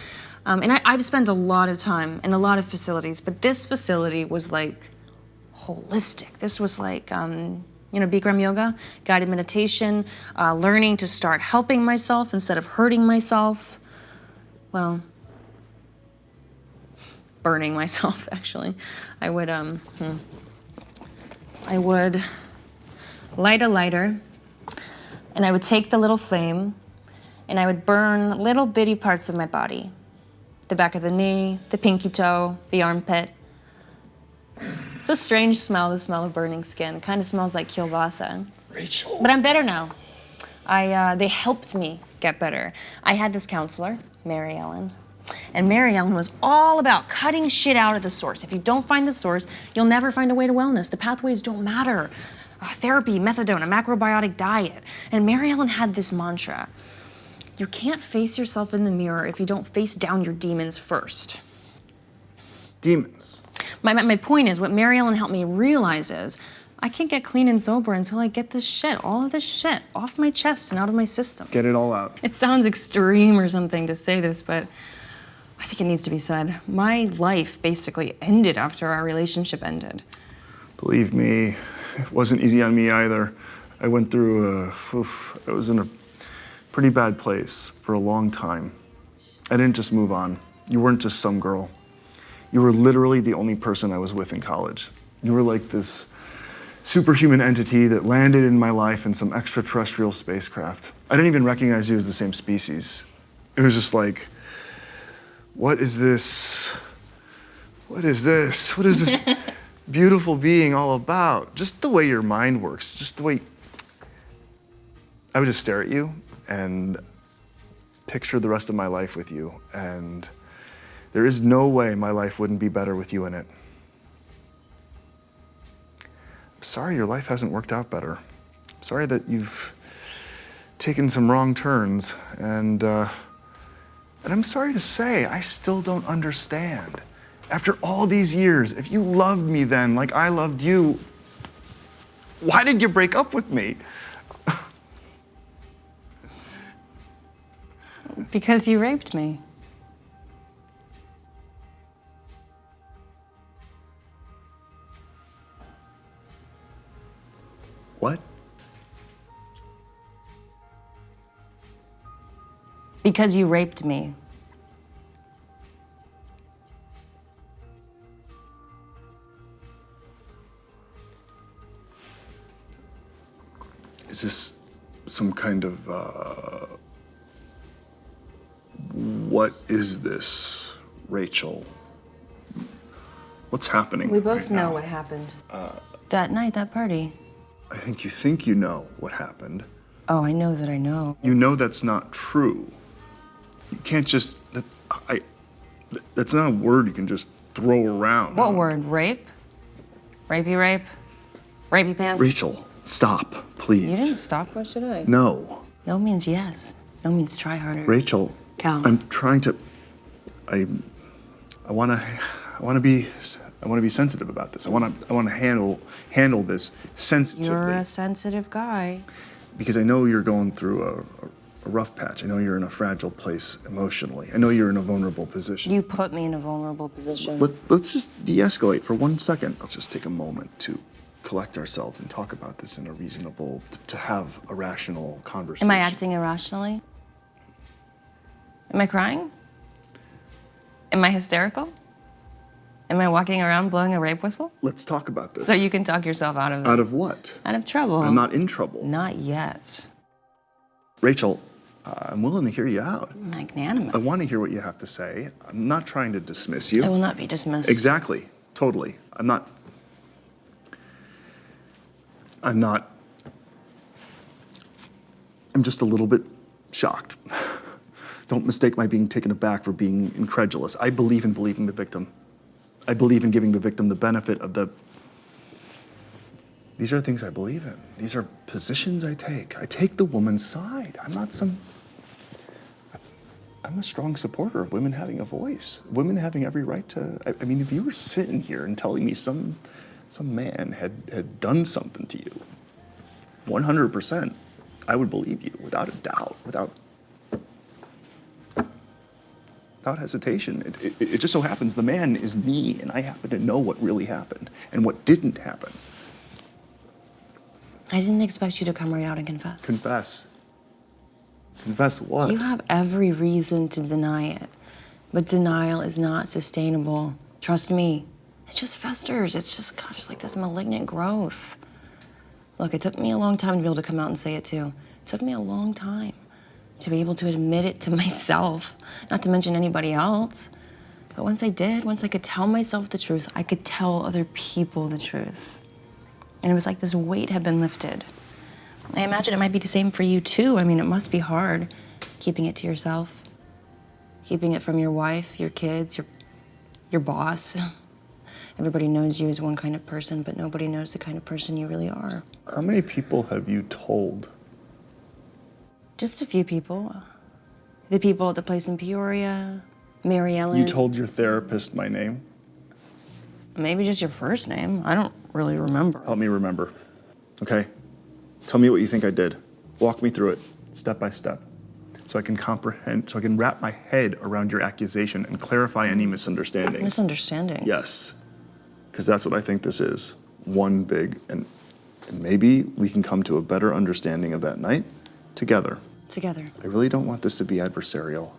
And I've spent a lot of time in a lot of facilities, but this facility was like holistic. This was like, Bikram yoga, guided meditation, learning to start helping myself instead of hurting myself. Well, burning myself, actually. I would light a lighter, and I would take the little flame, and I would burn little bitty parts of my body. The back of the knee, the pinky toe, the armpit. It's a strange smell, the smell of burning skin. It kind of smells like kielbasa. Rachel. But I'm better now. They helped me get better. I had this counselor, Mary Ellen, and Mary Ellen was all about cutting shit out at the source. If you don't find the source, you'll never find a way to wellness. The pathways don't matter. Therapy, methadone, a macrobiotic diet. And Mary Ellen had this mantra: you can't face yourself in the mirror if you don't face down your demons first. Demons? My point is, what Mary Ellen helped me realize is, I can't get clean and sober until I get this shit, all of this shit, off my chest and out of my system. Get it all out. It sounds extreme or something to say this, but I think it needs to be said. My life basically ended after our relationship ended. Believe me, it wasn't easy on me either. I went through I was in a pretty bad place for a long time. I didn't just move on. You weren't just some girl. You were literally the only person I was with in college. You were like this superhuman entity that landed in my life in some extraterrestrial spacecraft. I didn't even recognize you as the same species. It was just like, what is this? What is this? What is this beautiful being all about? Just the way your mind works, just the way... I would just stare at you and picture the rest of my life with you, and there is no way my life wouldn't be better with you in it. I'm sorry your life hasn't worked out better. I'm sorry that you've taken some wrong turns, and I'm sorry to say, I still don't understand. After all these years, if you loved me then like I loved you, why did you break up with me? Because you raped me. What? Because you raped me. Is this some kind of, what is this, Rachel? What's happening? We both right know now? what happened. That night, that party. I think you know what happened. Oh, I know that I know. You know that's not true. You can't just, that's not a word you can just throw around. What word? Rape? Rapey rape? Rapey pants? Rachel, stop, please. You didn't stop, why should I? No. No means yes. No means try harder. Rachel, Cal. I'm trying to, I want to be sensitive about this. I want to handle this sensitively. You're a sensitive guy. Because I know you're going through a rough patch. I know you're in a fragile place emotionally. I know you're in a vulnerable position. You put me in a vulnerable position. Let's just de-escalate for 1 second. Let's just take a moment to collect ourselves and talk about this in a reasonable, to have a rational conversation. Am I acting irrationally? Am I crying? Am I hysterical? Am I walking around blowing a rape whistle? Let's talk about this. So you can talk yourself out of this. Out of what? Out of trouble. I'm not in trouble. Not yet. Rachel, I'm willing to hear you out. Magnanimous. I want to hear what you have to say. I'm not trying to dismiss you. I will not be dismissed. Exactly. Totally. I'm not. I'm I'm just a little bit shocked. Don't mistake my being taken aback for being incredulous. I believe in believing the victim. I believe in giving the victim the benefit of the... These are things I believe in. These are positions I take. I take the woman's side. I'm a strong supporter of women having a voice, women having every right to... I mean, if you were sitting here and telling me some man had done something to you, 100%, I would believe you without a doubt, without hesitation. It just so happens the man is me, and I happen to know what really happened and what didn't happen. I didn't expect you to come right out and confess. Confess. Confess what? You have every reason to deny it, but denial is not sustainable. Trust me. It just festers. It's just, God, just like this malignant growth. Look, it took me a long time to be able to come out and say it too. It took me a long time to be able to admit it to myself, not to mention anybody else. But once I did, once I could tell myself the truth, I could tell other people the truth. And it was like this weight had been lifted. I imagine it might be the same for you too. I mean, it must be hard keeping it to yourself, keeping it from your wife, your kids, your boss. Everybody knows you as one kind of person, but nobody knows the kind of person you really are. How many people have you told? Just a few people. The people at the place in Peoria, Mary Ellen. You told your therapist my name? Maybe just your first name. I don't really remember. Help me remember, okay? Tell me what you think I did. Walk me through it, step by step, so I can comprehend, so I can wrap my head around your accusation and clarify any misunderstandings. Misunderstandings? Yes, because that's what I think this is. One big, and maybe we can come to a better understanding of that night together. Together. I really don't want this to be adversarial.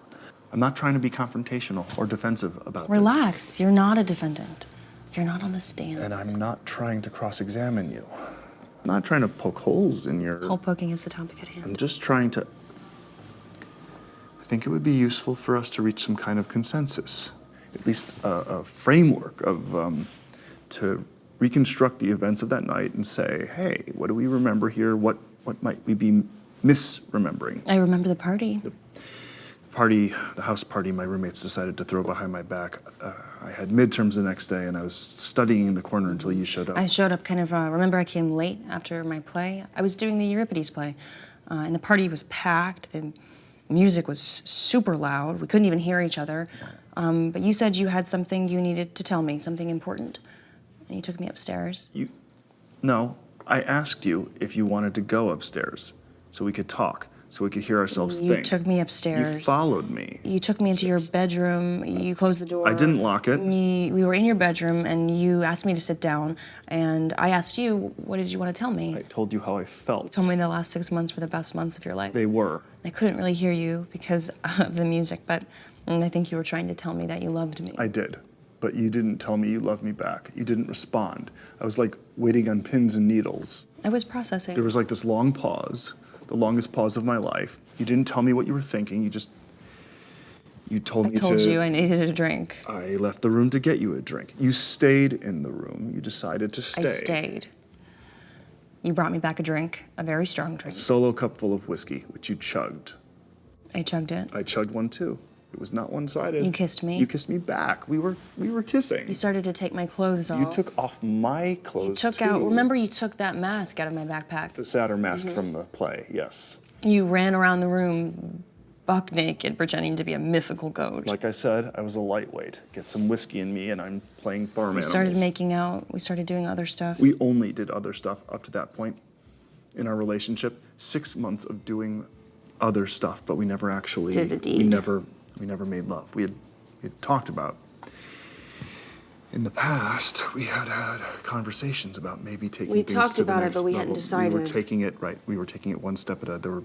I'm not trying to be confrontational or defensive about this. Relax. You're not a defendant. You're not on the stand. And I'm not trying to cross-examine you. I'm not trying to poke holes in your... Hole poking is the topic at hand. I'm just trying to... I think it would be useful for us to reach some kind of consensus, at least a framework of, to reconstruct the events of that night and say, hey, what do we remember here? What might we be misremembering? I remember the party. The house party my roommates decided to throw behind my back. I had midterms the next day, and I was studying in the corner until you showed up. I showed up kind of, remember I came late after my play? I was doing the Euripides play, and the party was packed. The music was super loud. We couldn't even hear each other. But you said you had something you needed to tell me, something important, and you took me upstairs. No, I asked you if you wanted to go upstairs so we could talk, so we could hear ourselves think. You took me upstairs. You followed me. You took me into your bedroom. You closed the door. I didn't lock it. We were in your bedroom, and you asked me to sit down. And I asked you, what did you want to tell me? I told you how I felt. You told me the last 6 months were the best months of your life. They were. I couldn't really hear you because of the music, but I think you were trying to tell me that you loved me. I did. But you didn't tell me you loved me back. You didn't respond. I was like waiting on pins and needles. I was processing. There was like this long pause, the longest pause of my life. You didn't tell me what you were thinking. You told me to... I told you I needed a drink. I left the room to get you a drink. You stayed in the room. You decided to stay. I stayed. You brought me back a drink, a very strong drink. A solo cup full of whiskey, which you chugged. I chugged it. I chugged one too. It was not one-sided. You kissed me. You kissed me back. We were kissing. You started to take my clothes off. You took off my clothes You took too. out, remember you took that mask out of my backpack? The Saturn mask from the play, yes. You ran around the room buck naked, pretending to be a mythical goat. Like I said, I was a lightweight. Get some whiskey in me and I'm playing farm animals. We started making out. We started doing other stuff. We only did other stuff up to that point in our relationship. 6 months of doing other stuff, but we never actually... Did the deed. We never made love. We had talked about... In the past, we had conversations about maybe taking We things talked to the about it, next but we hadn't level. We were decided. taking it, right, we were taking it one step at a... There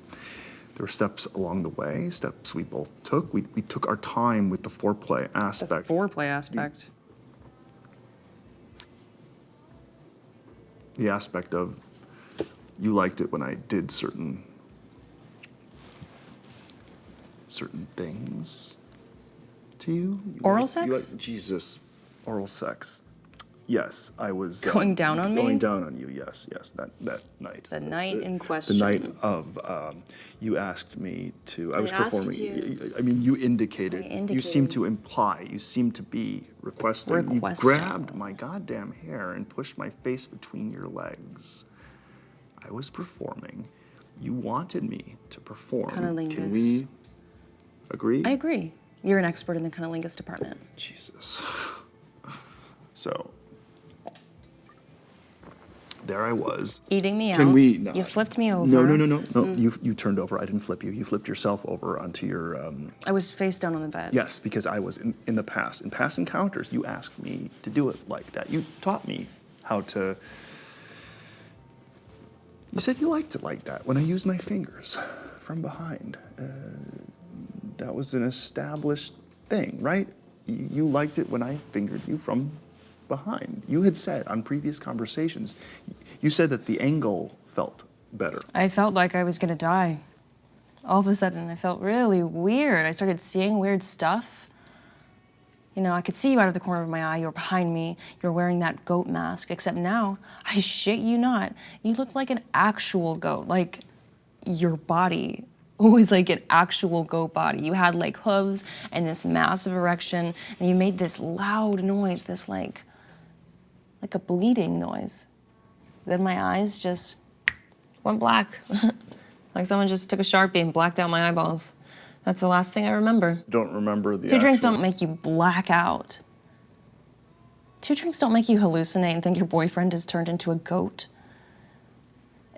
were steps along the way, steps we both took. We took our time with the foreplay The aspect. foreplay aspect. The aspect of you liked it when I did certain things to you. Oral You sex? Jesus, oral sex. Yes, I was Going down on me? Going down on you. Yes, that night. The night in question. The night of you asked me to. I was asked performing. you. I mean, you indicated. I You seemed indicated. to imply. You seemed to be requesting. Requesting. You grabbed my goddamn hair and pushed my face between your legs. I was performing. You wanted me to perform. Can Cunnilingus. we agree? I agree. You're an expert in the cunnilingus department. Jesus. So, there I was. Eating me out. Can we? No. You flipped me over. No. You turned over. I didn't flip you. You flipped yourself over onto your. I was face down on the bed. Yes, because I was in the past. In past encounters, you asked me to do it like that. You taught me how to. You said you liked it like that when I used my fingers from behind. That was an established thing, right? You liked it when I fingered you from behind. You had said on previous conversations, you said that the angle felt better. I felt like I was gonna die. All of a sudden, I felt really weird. I started seeing weird stuff. You know, I could see you out of the corner of my eye. You were behind me. You were wearing that goat mask. Except now, I shit you not, you looked like an actual goat. Like, your body was like an actual goat body. You had like hooves and this massive erection, and you made this loud noise, this like a bleeding noise. Then my eyes just went black. Like someone just took a Sharpie and blacked out my eyeballs. That's the last thing I remember. Don't remember the 2 drinks actual- don't make you black out. 2 drinks don't make you hallucinate and think your boyfriend has turned into a goat.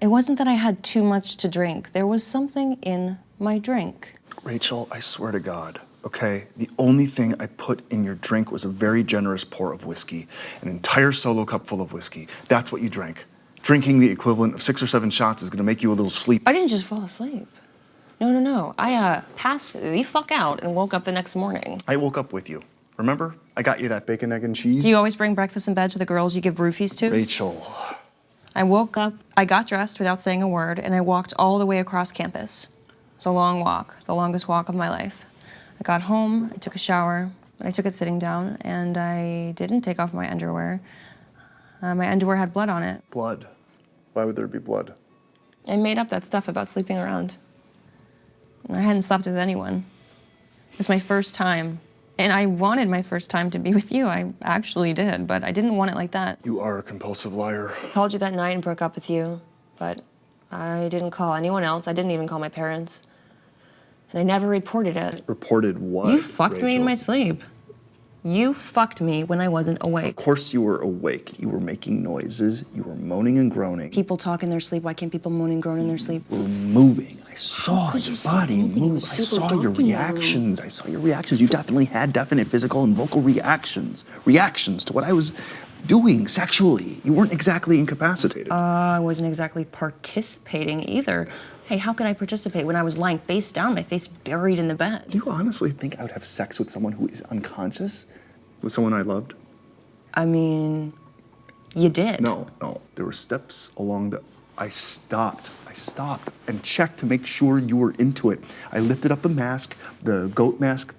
It wasn't that I had too much to drink. There was something in my drink. Rachel, I swear to God, okay? The only thing I put in your drink was a very generous pour of whiskey, an entire solo cup full of whiskey. That's what you drank. Drinking the equivalent of 6 or 7 shots is gonna make you a little sleepy. I didn't just fall asleep. No. I passed the fuck out and woke up the next morning. I woke up with you. Remember? I got you that bacon, egg, and cheese. Do you always bring breakfast in bed to the girls you give roofies to? Rachel. I woke up, I got dressed without saying a word, and I walked all the way across campus. It was a long walk, the longest walk of my life. I got home, I took a shower, I took it sitting down, and I didn't take off my underwear. My underwear had blood on it. Blood. Why would there be blood? I made up that stuff about sleeping around. I hadn't slept with anyone. It was my first time. And I wanted my first time to be with you. I actually did, but I didn't want it like that. You are a compulsive liar. I called you that night and broke up with you, but I didn't call anyone else. I didn't even call my parents. And I never reported it. Reported what? You fucked me in Rachel? my sleep. You fucked me when I wasn't awake. Of course you were awake. You were making noises. You were moaning and groaning. People talk in their sleep. Why can't people moan and groan in their sleep? You were moving. I saw could your you see body moving? It move. I was super saw dark your in your room. reactions. I saw your reactions. You definitely had definite physical and vocal reactions. Reactions to what I was doing sexually. You weren't exactly incapacitated. I wasn't exactly participating either. Hey, how could I participate when I was lying face down, my face buried in the bed? Do you honestly think I would have sex with someone who is unconscious? With someone I loved? I mean, you did. No. There were steps along the... I stopped and checked to make sure you were into it. I lifted up the mask, the goat mask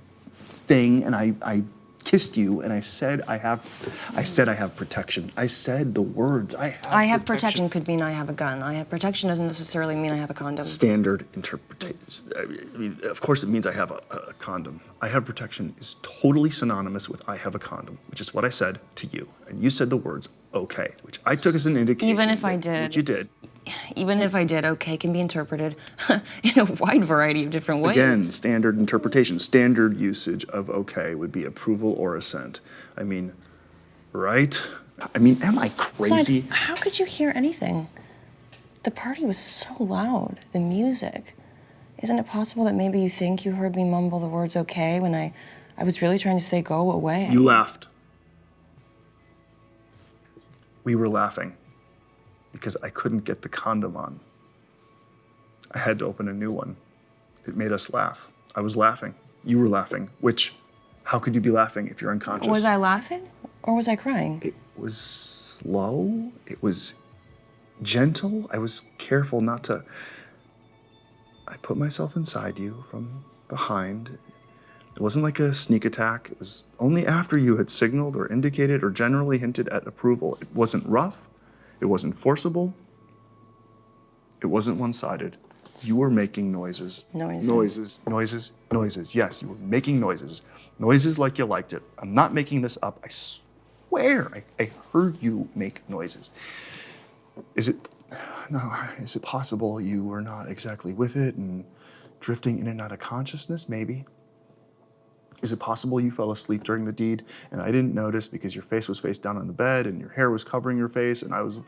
thing, and I kissed you, and I said I have protection. I said the words, I have protection could mean I have a gun. I have protection doesn't necessarily mean I have a condom. Standard interpretation. I mean, of course it means I have a condom. I have protection is totally synonymous with I have a condom, which is what I said to you. And you said the words, okay, which I took as an indication. Even if I did. Which you did. Even if I did, okay can be interpreted in a wide variety of different ways. Again, standard interpretation. Standard usage of okay would be approval or assent. I mean, right? I mean, am I crazy? Besides, how could you hear anything? The party was so loud, the music. Isn't it possible that maybe you think you heard me mumble the words okay when I was really trying to say go away? You laughed. We were laughing because I couldn't get the condom on. I had to open a new one. It made us laugh. I was laughing. You were laughing, which, how could you be laughing if you're unconscious? Was I laughing or was I crying? It was slow. It was gentle. I was careful not to... I put myself inside you from behind. It wasn't like a sneak attack. It was only after you had signaled or indicated or generally hinted at approval. It wasn't rough. It wasn't forcible. It wasn't one-sided. You were making noises. Noises. Yes, you were making noises. Noises like you liked it. I'm not making this up. I swear I heard you make noises. Is it possible you were not exactly with it and drifting in and out of consciousness? Maybe. Is it possible you fell asleep during the deed and I didn't notice because your face was face down on the bed and your hair was covering your face and I was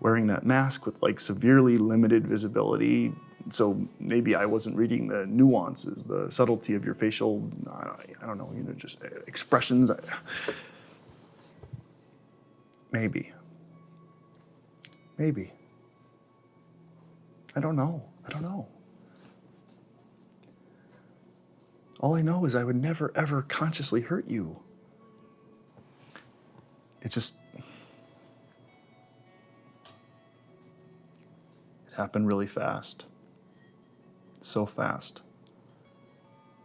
wearing that mask with like severely limited visibility? So maybe I wasn't reading the nuances, the subtlety of your facial, I don't know, just expressions. Maybe. I don't know. All I know is I would never, ever consciously hurt you. It happened really fast. So fast.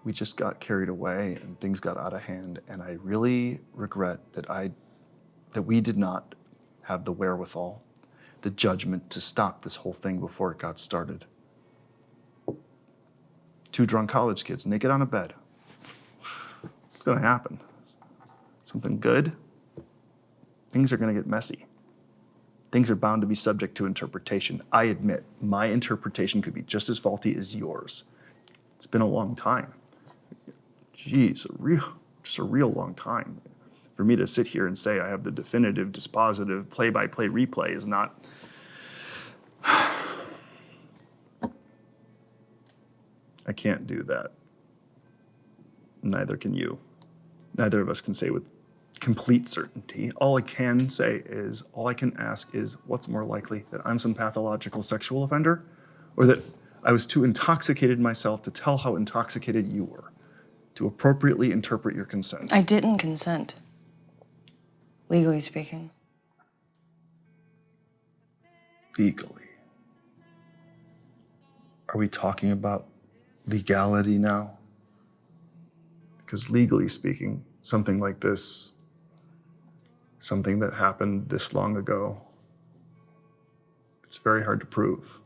We just got carried away and things got out of hand, and I really regret that we did not have the wherewithal, the judgment to stop this whole thing before it got started. 2 drunk college kids, naked on a bed. What's gonna happen? Something good? Things are gonna get messy. Things are bound to be subject to interpretation. I admit, my interpretation could be just as faulty as yours. It's been a long time. Geez, just a real long time. For me to sit here and say I have the definitive, dispositive, play-by-play replay is not... I can't do that. Neither can you. Neither of us can say with complete certainty. All I can ask is, what's more likely, that I'm some pathological sexual offender, or that I was too intoxicated myself to tell how intoxicated you were, to appropriately interpret your consent? I didn't consent, legally speaking. Legally. Are we talking about legality now? Because legally speaking, something like this, something that happened this long ago, it's very hard to prove.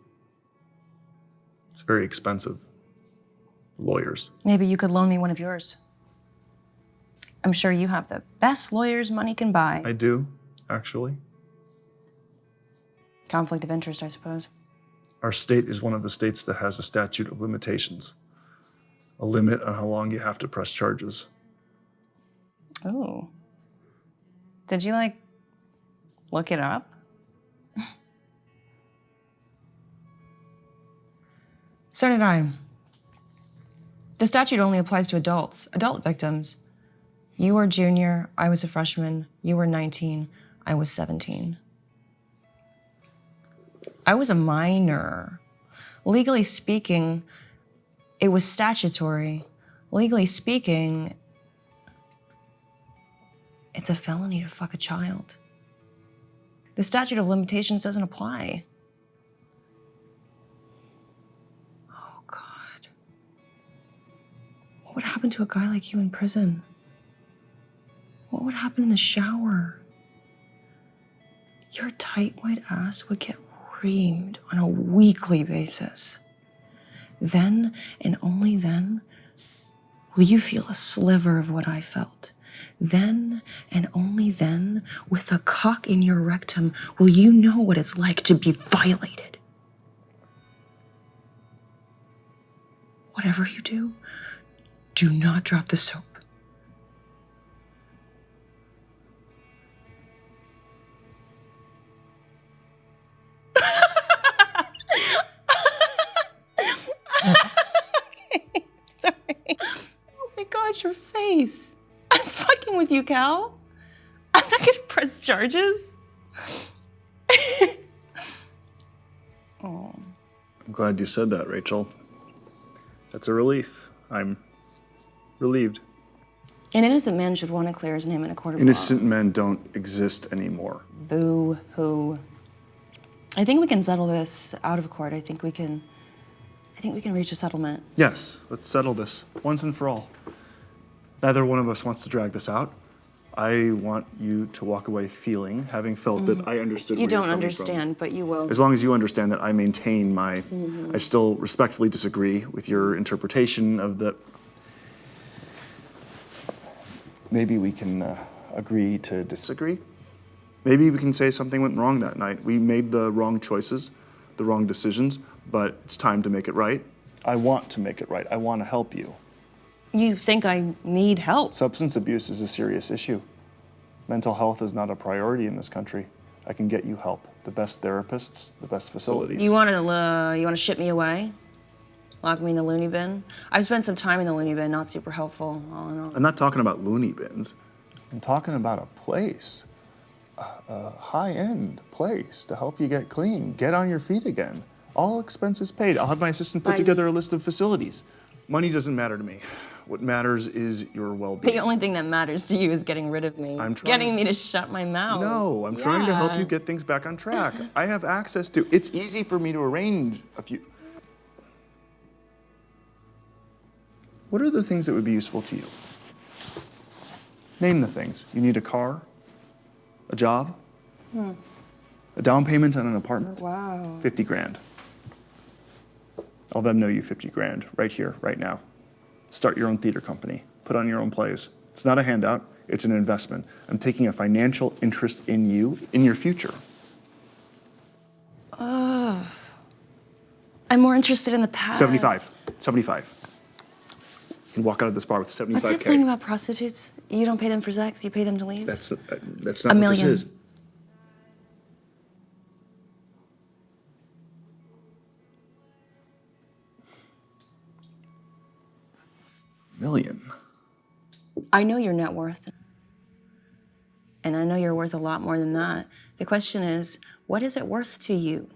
It's very expensive. Lawyers. Maybe you could loan me one of yours. I'm sure you have the best lawyers money can buy. I do, actually. Conflict of interest, I suppose. Our state is one of the states that has a statute of limitations, a limit on how long you have to press charges. Oh. Did you, look it up? So did I. The statute only applies to adults, adult victims. You were junior, I was a freshman. You were 19, I was 17. I was a minor. Legally speaking, it was statutory. Legally speaking, it's a felony to fuck a child. The statute of limitations doesn't apply. Oh, God. What would happen to a guy like you in prison? What would happen in the shower? Your tight white ass would get reamed on a weekly basis. Then, and only then, will you feel a sliver of what I felt. Then, and only then, with a cock in your rectum, will you know what it's like to be violated. Whatever you do not drop the soap. Okay, sorry. Oh my God, your face. I'm fucking with you, Cal. I'm not gonna press charges. Oh. I'm glad you said that, Rachel. That's a relief. I'm relieved. An innocent man should want to clear his name in a court of law. Innocent men don't exist anymore. Boo-hoo. I think we can settle this out of court. I think we can reach a settlement. Yes, let's settle this once and for all. Neither one of us wants to drag this out. I want you to walk away feeling, having felt that I understood You where you're don't coming understand, but you will. from. As long as you understand that I maintain my, I still respectfully disagree with your interpretation of the. Maybe we can agree to disagree. Maybe we can say something went wrong that night. We made the wrong choices, the wrong decisions, but it's time to make it right. I want to make it right. I want to help you. You think I need help? Substance abuse is a serious issue. Mental health is not a priority in this country. I can get you help. The best therapists, the best facilities. You want to ship me away? Lock me in the loony bin? I've spent some time in the loony bin, not super helpful, all in all. I'm not talking about loony bins. I'm talking about a place, a high-end place to help you get clean, get on your feet again. All expenses paid. I'll have my assistant put together a list of facilities. Money doesn't matter to me. What matters is your well-being. The only thing that matters to you is getting rid of me. I'm trying- Getting me to shut my mouth. No, I'm trying to help Yeah. you get things back on track. I have access to, it's easy for me to arrange a few. What are the things that would be useful to you? Name the things. You need a car, a job, a down payment on an apartment. Wow. 50 grand. I'll have them know you 50 grand right here, right now. Start your own theater company. Put on your own plays. It's not a handout, it's an investment. I'm taking a financial interest in you, in your future. I'm more interested in the past. 75. 75. You can walk out of this bar with 75K. What's that saying about prostitutes? You don't pay them for sex, you pay them to leave? That's not A what million. this is. Million. I know your net worth. And I know you're worth a lot more than that. The question is, what is it worth to you?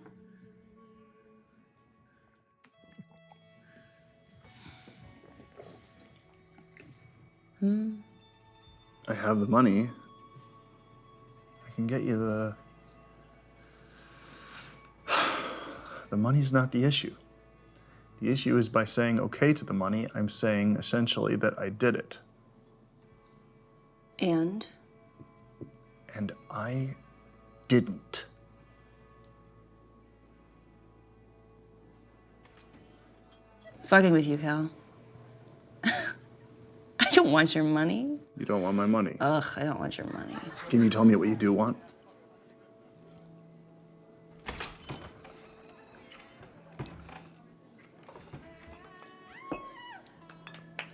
I have the money. I can get you the... The money's not the issue. The issue is by saying okay to the money, I'm saying essentially that I did it. And? And I didn't. Fucking with you, Cal. I don't want your money. You don't want my money. Ugh, I don't want your money. Can you tell me what you do want?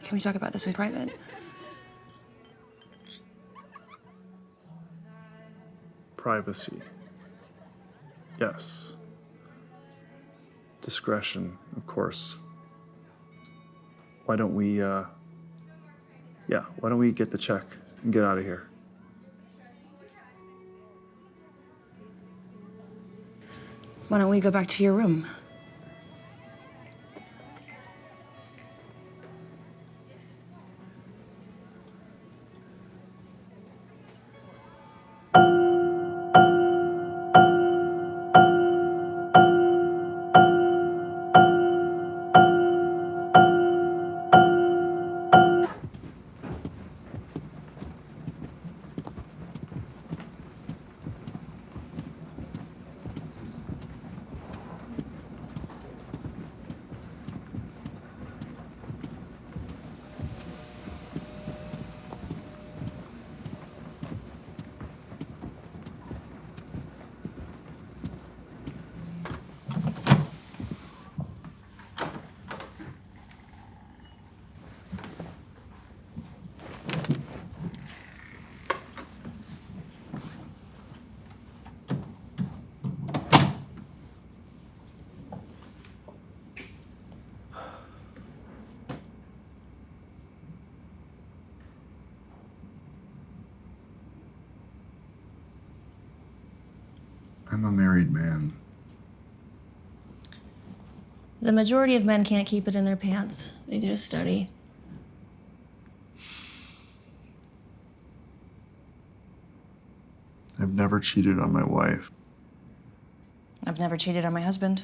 Can we talk about this in private? Privacy. Yes. Discretion, of course. Why don't we, why don't we get the check and get out of here? Why don't we go back to your room? I'm a married man. The majority of men can't keep it in their pants. They did a study. I've never cheated on my wife. I've never cheated on my husband.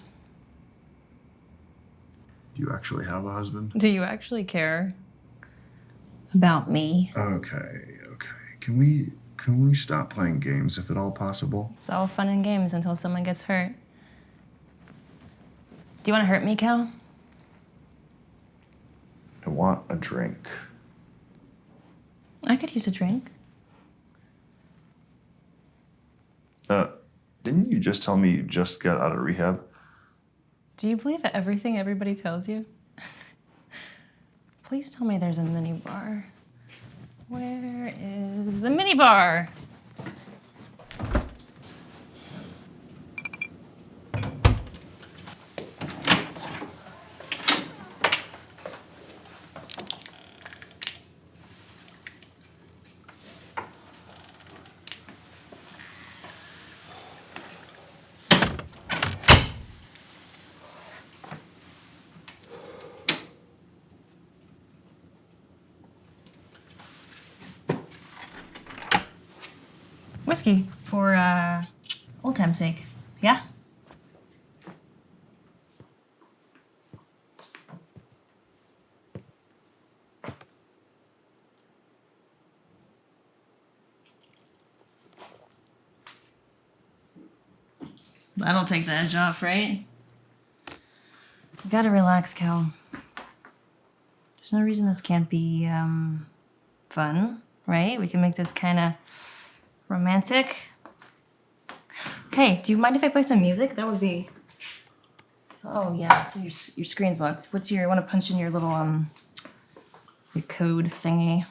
Do you actually have a husband? Do you actually care? About me. Okay. Can we stop playing games if at all possible? It's all fun and games until someone gets hurt. Do you want to hurt me, Cal? I want a drink. I could use a drink. Didn't you just tell me you just got out of rehab? Do you believe everything everybody tells you? Please tell me there's a mini bar. Where is the mini bar? Whiskey for old time's sake. Yeah? That'll take the edge off, right? You gotta relax, Cal. There's no reason this can't be fun, right? We can make this kind of romantic. Hey, do you mind if I play some music? That would be. Oh yeah, so your screen's locked. What's your? I want to punch in your little your code thingy.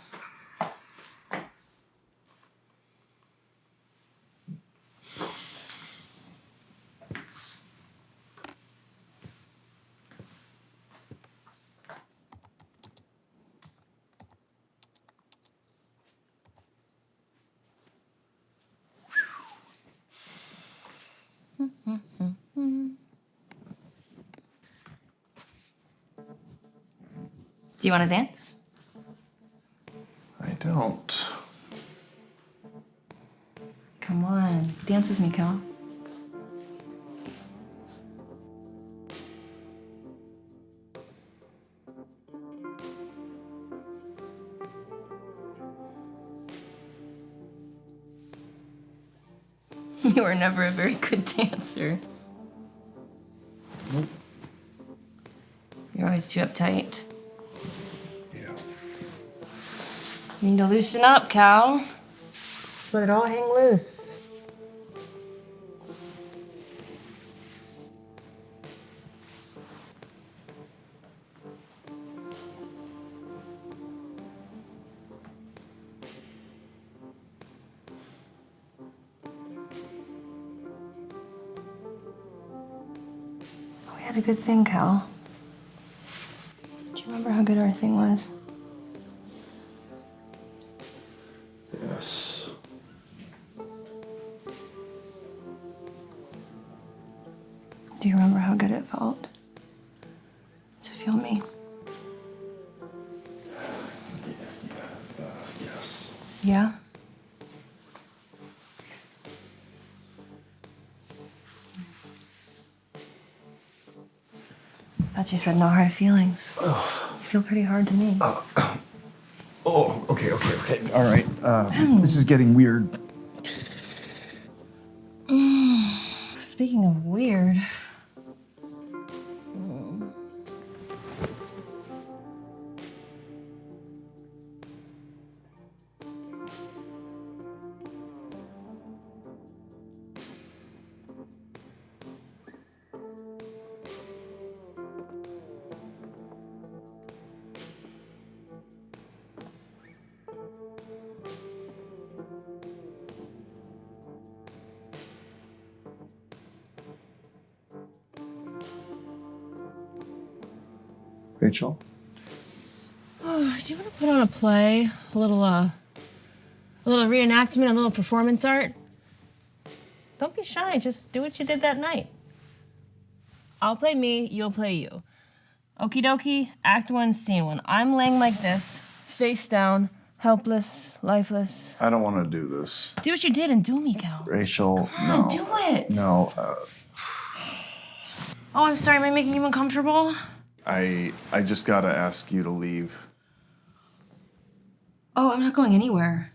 Do you want to dance? I don't. Come on, dance with me, Cal. You were never a very good dancer. Nope. You're always too uptight. Yeah. You need to loosen up, Cal. Just let it all hang loose. We had a good thing, Cal. Do you remember how good our thing was? Yes. Do you remember how good it felt to feel me? Yes. Yeah? Thought you said no hard feelings. You feel pretty hard to me. Oh, okay. All right. This is getting weird. Speaking of weird. Rachel? Oh, do you want to put on a play? A little reenactment, a little performance art? Don't be shy, just do what you did that night. I'll play me, you'll play you. Okie dokie, act one, scene one. I'm laying like this, face down, helpless, lifeless. I don't want to do this. Do what you did and do me, Cal. Rachel, Come no. on, do it. No, Oh, I'm sorry, am I making you uncomfortable? I just gotta ask you to leave. Oh, I'm not going anywhere.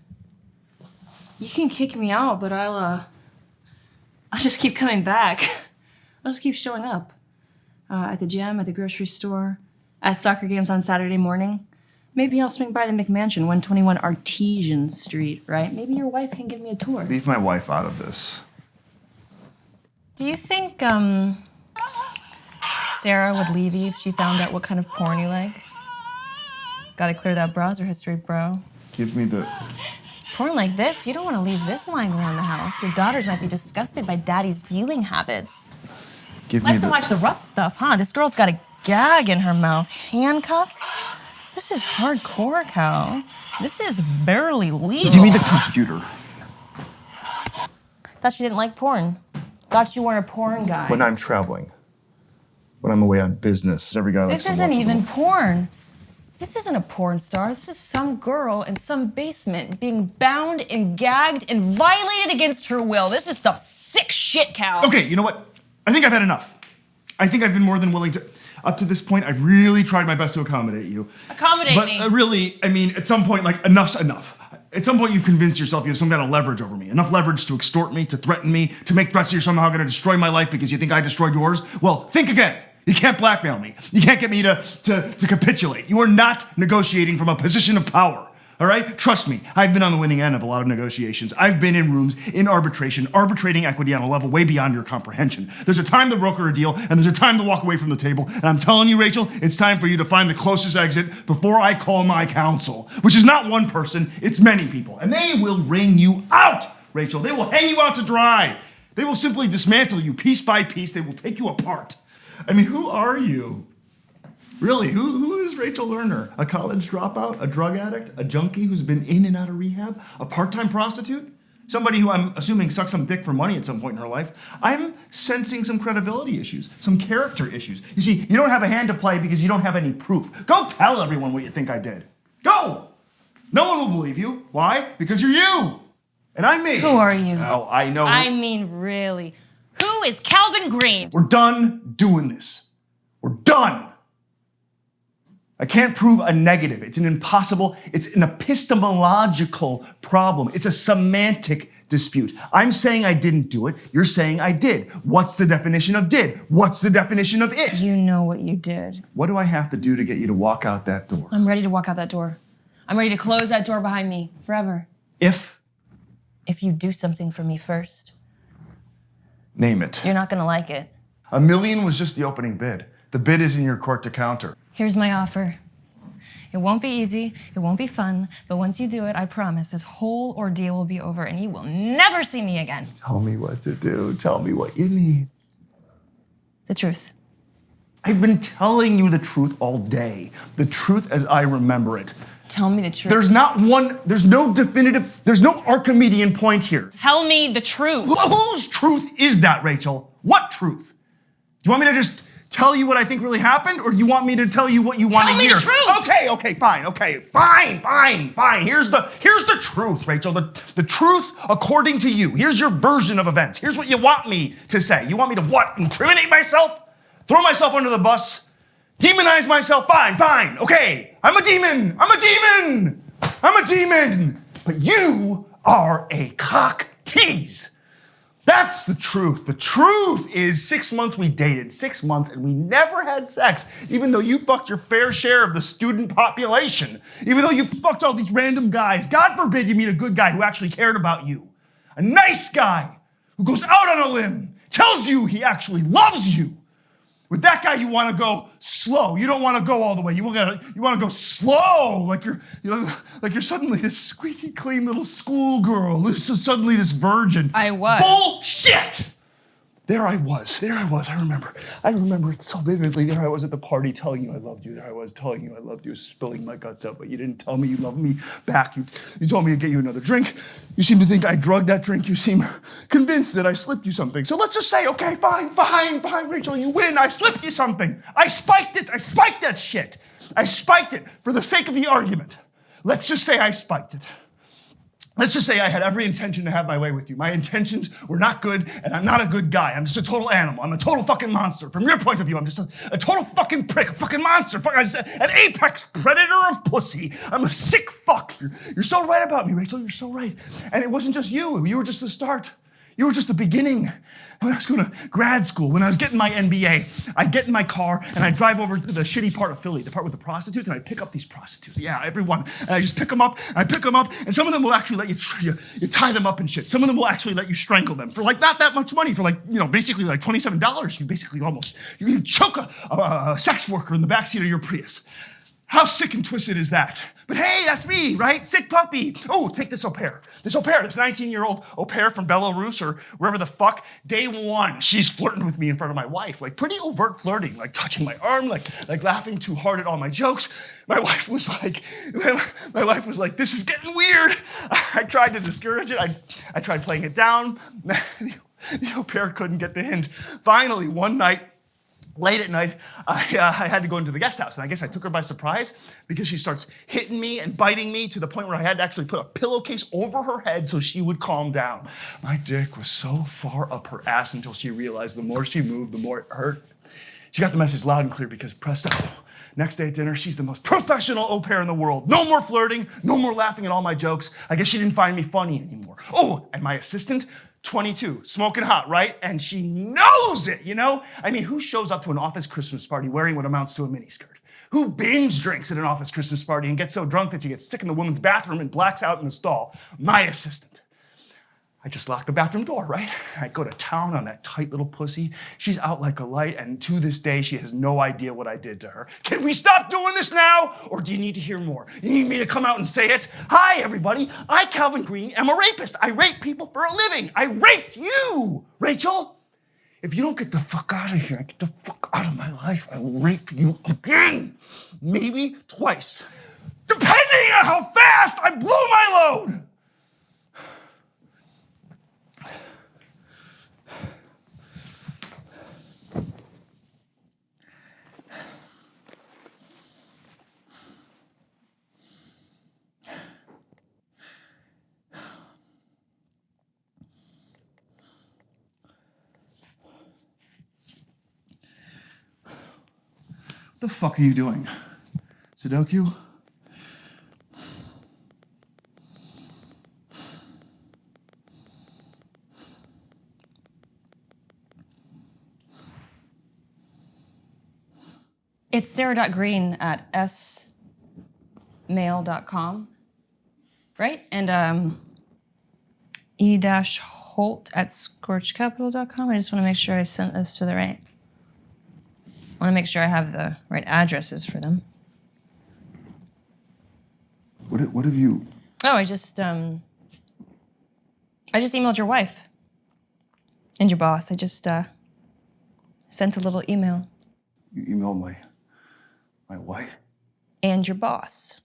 You can kick me out, but I'll just keep coming back. I'll just keep showing up. At the gym, at the grocery store, at soccer games on Saturday morning. Maybe I'll swing by the McMansion, 121 Artesian Street, right? Maybe your wife can give me a tour. Leave my wife out of this. Do you think, Sarah would leave you if she found out what kind of porn you like? Gotta clear that browser history, bro. Give me the... Porn like this, you don't want to leave this lying around the house. Your daughters might be disgusted by daddy's viewing habits. Give me Like to the... watch the rough stuff, huh? This girl's got a gag in her mouth. Handcuffs? This is hardcore, Cal. This is barely legal. Give me the computer. Thought you didn't like porn. Thought you weren't a porn guy. When I'm traveling. When I'm away on business. Every guy likes This to watch isn't even them. porn. This isn't a porn star. This is some girl in some basement being bound and gagged and violated against her will. This is some sick shit, Cal. Okay, you know what? I think I've had enough. I think I've been more than willing to... Up to this point, I've really tried my best to accommodate you. Accommodate But me. really, I mean, at some point, like, enough's enough. At some point, you've convinced yourself you have some kind of leverage over me. Enough leverage to extort me, to threaten me, to make threats that you're somehow going to destroy my life because you think I destroyed yours. Well, think again. You can't blackmail me. You can't get me to capitulate. You are not negotiating from a position of power. All right? Trust me, I've been on the winning end of a lot of negotiations. I've been in rooms, in arbitration, arbitrating equity on a level way beyond your comprehension. There's a time to broker a deal, and there's a time to walk away from the table. And I'm telling you, Rachel, it's time for you to find the closest exit before I call my counsel, which is not one person, it's many people. And they will wring you out, Rachel. They will hang you out to dry. They will simply dismantle you piece by piece. They will take you apart. I mean, who are you? Really, who is Rachel Lerner? A college dropout? A drug addict? A junkie who's been in and out of rehab? A part-time prostitute? Somebody who I'm assuming sucked some dick for money at some point in her life? I'm sensing some credibility issues, some character issues. You see, you don't have a hand to play because you don't have any proof. Go tell everyone what you think I did. Go! No one will believe you. Why? Because you're you. And I'm me. Who are you? Oh, I know. I mean, really. Who is Calvin Green? We're done doing this. We're done. I can't prove a negative. It's an epistemological problem. It's a semantic dispute. I'm saying I didn't do it. You're saying I did. What's the definition of did? What's the definition of it? You know what you did. What do I have to do to get you to walk out that door? I'm ready to walk out that door. I'm ready to close that door behind me forever. If you do something for me first. Name it. You're not gonna like it. $1 million was just the opening bid. The bid is in your court to counter. Here's my offer. It won't be easy, it won't be fun, but once you do it, I promise this whole ordeal will be over and you will never see me again. Tell me what to do. Tell me what you need. The truth. I've been telling you the truth all day. The truth as I remember it. Tell me the truth. There's no Archimedean point here. Tell me the truth. Whose truth is that, Rachel? What truth? Do you want me to just tell you what I think really happened, or do you want me to tell you what you want to hear? Tell me the truth! Okay, fine. Here's the truth, Rachel. The truth according to you. Here's your version of events. Here's what you want me to say. You want me to what? Incriminate myself? Throw myself under the bus? Demonize myself? Fine. Okay. I'm a demon. But you are a cock tease. That's the truth. The truth is 6 months we dated, 6 months, and we never had sex, even though you fucked your fair share of the student population, even though you fucked all these random guys. God forbid you meet a good guy who actually cared about you. A nice guy who goes out on a limb, tells you he actually loves you. With that guy, you want to go slow. You don't want to go all the way. You want to go slow, like you're suddenly this squeaky clean little schoolgirl. This is suddenly this virgin. I was. Bullshit! There I was. I remember it so vividly. There I was at the party telling you I loved you. There I was telling you I loved you, spilling my guts out, but you didn't tell me you loved me back. You told me to get you another drink. You seem to think I drugged that drink. You seem convinced that I slipped you something. So let's just say, okay, fine, Rachel, you win. I slipped you something. I spiked it. I spiked that shit. I spiked it for the sake of the argument. Let's just say I spiked it. Let's just say I had every intention to have my way with you. My intentions were not good, and I'm not a good guy. I'm just a total animal. I'm a total fucking monster. From your point of view, I'm just a total fucking prick, a fucking monster, an apex predator of pussy. I'm a sick fuck. You're so right about me, Rachel. You're so right. And it wasn't just you. You were just the start. You were just the beginning. When I was going to grad school, when I was getting my MBA, I'd get in my car and I'd drive over to the shitty part of Philly, the part with the prostitutes, and I'd pick up these prostitutes. Yeah, everyone. And I just pick them up, and some of them will actually let you tie them up and shit. Some of them will actually let you strangle them for like not that much money, for like, basically like $27. You can choke a sex worker in the backseat of your Prius. How sick and twisted is that? But hey, that's me, right? Sick puppy. Oh, take this au pair. This 19-year-old au pair from Belarus or wherever the fuck. Day one, she's flirting with me in front of my wife. Like pretty overt flirting, like touching my arm, like laughing too hard at all my jokes. My wife was like, this is getting weird. I tried to discourage it. I tried playing it down. The au pair couldn't get the hint. Finally, one night, late at night, I had to go into the guest house, and I guess I took her by surprise because she starts hitting me and biting me to the point where I had to actually put a pillowcase over her head so she would calm down. My dick was so far up her ass until she realized the more she moved, the more it hurt. She got the message loud and clear because presto, next day at dinner, she's the most professional au pair in the world. No more flirting, no more laughing at all my jokes. I guess she didn't find me funny anymore. Oh, and my assistant, 22, smoking hot, right? And she knows it, I mean, who shows up to an office Christmas party wearing what amounts to a miniskirt? Who binge drinks at an office Christmas party and gets so drunk that you get sick in the women's bathroom and blacks out in the stall? My assistant. I just locked the bathroom door, right? I go to town on that tight little pussy. She's out like a light, and to this day, she has no idea what I did to her. Can we stop doing this now? Or do you need to hear more? You need me to come out and say it? Hi, everybody. I, Calvin Green, am a rapist. I rape people for a living. I raped you, Rachel. If you don't get the fuck out of here, get the fuck out of my life, I will rape you again. Maybe twice. Depending on how fast I blow my load. What the fuck are you doing? Sudoku? It's sarah.green at smail.com, right? And e-holt at scorchcapital.com. I just want to make sure I sent this to the right. I want to make sure I have the right addresses for them. What have you... Oh, I just emailed your wife and your boss. I just sent a little email. You emailed my wife? And your boss.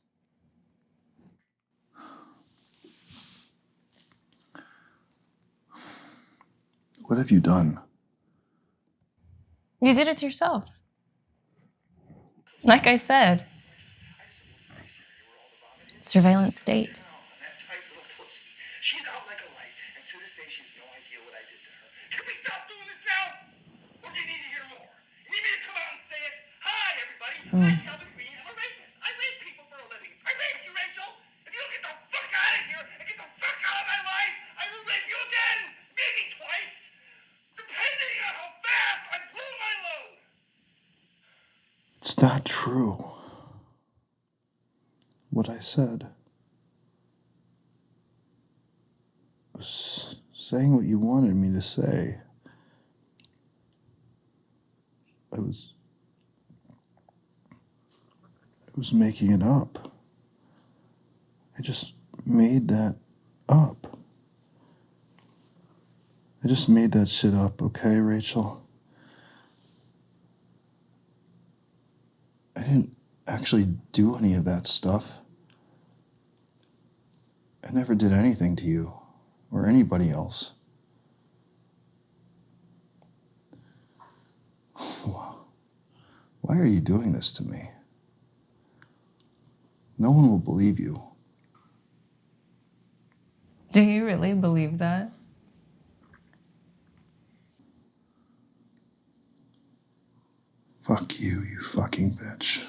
What have you done? You did it to yourself. Like I said, surveillance state. She's out like a light, and to this day, she has no idea what I did to her. Can we stop doing this now? Or do you need to hear more? You need me to come out and say it? Hi, everybody. I'm Calvin Green. I'm a rapist. I rape people for a living. I raped you, Rachel. If you don't get the fuck out of here and get the fuck out of my life, I will rape you again. Maybe twice. Depending on how fast I blew my load. It's not true. What I said. I was saying what you wanted me to say. I was making it up. I just made that up. I just made that shit up, okay, Rachel? I didn't actually do any of that stuff. I never did anything to you or anybody else. Why are you doing this to me? No one will believe you. Do you really believe that? Fuck you, you fucking bitch.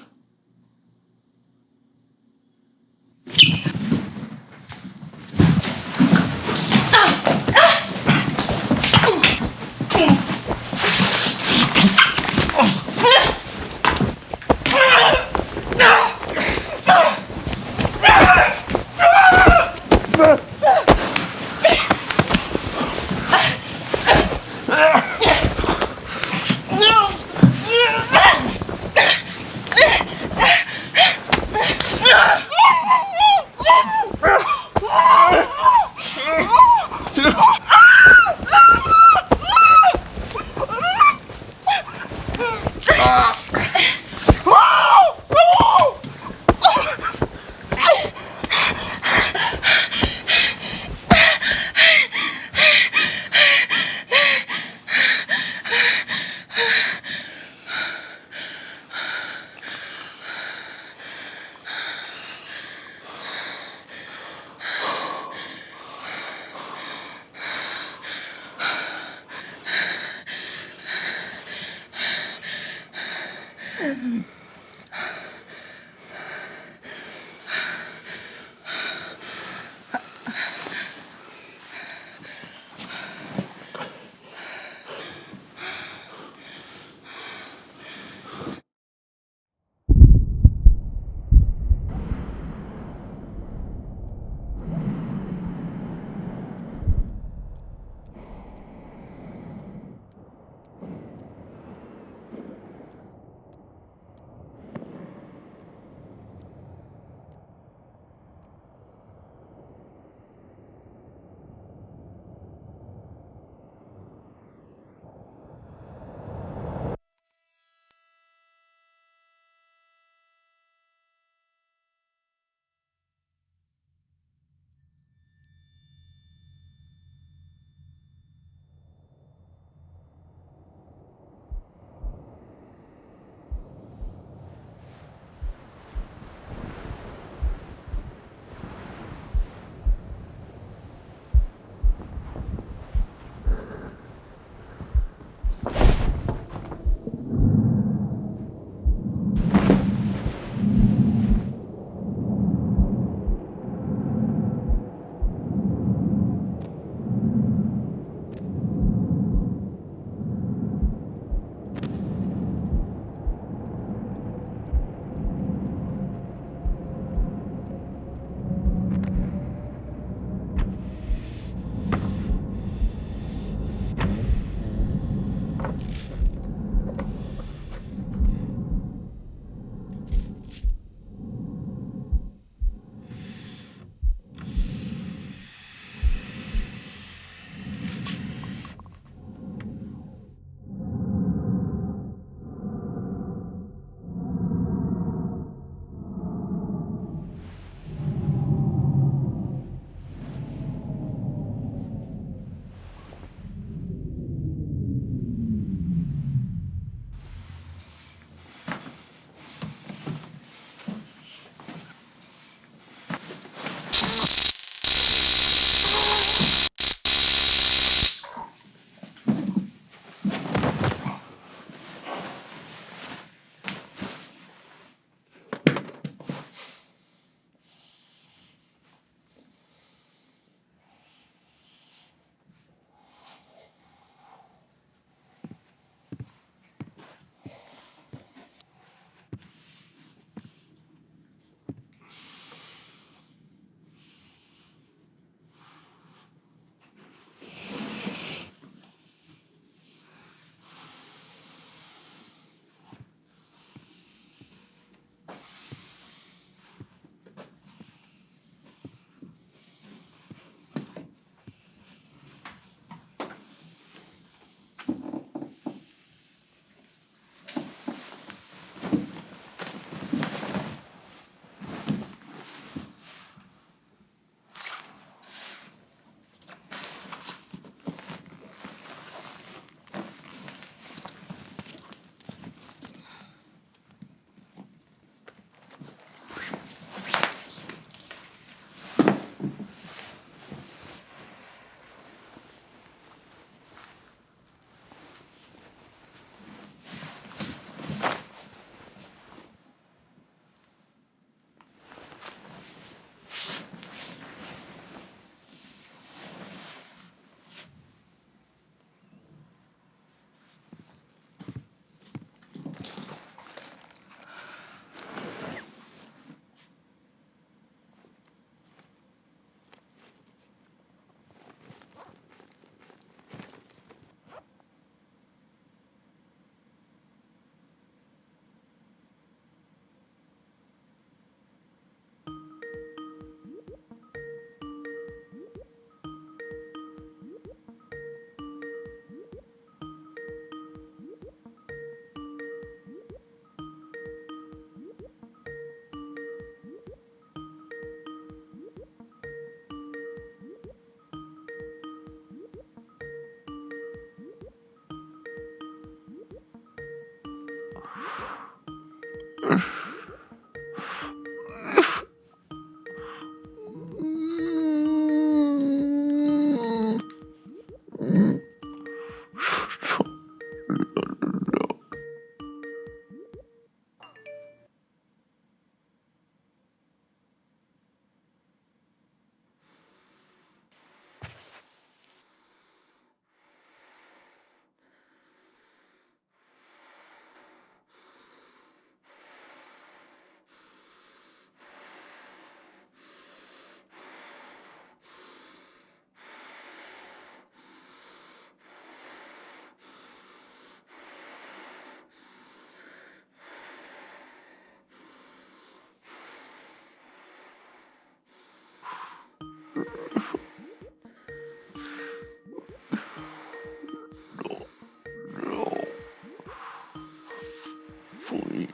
Please,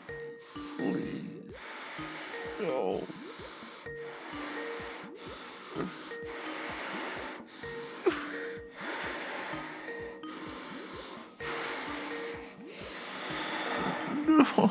please, no. No.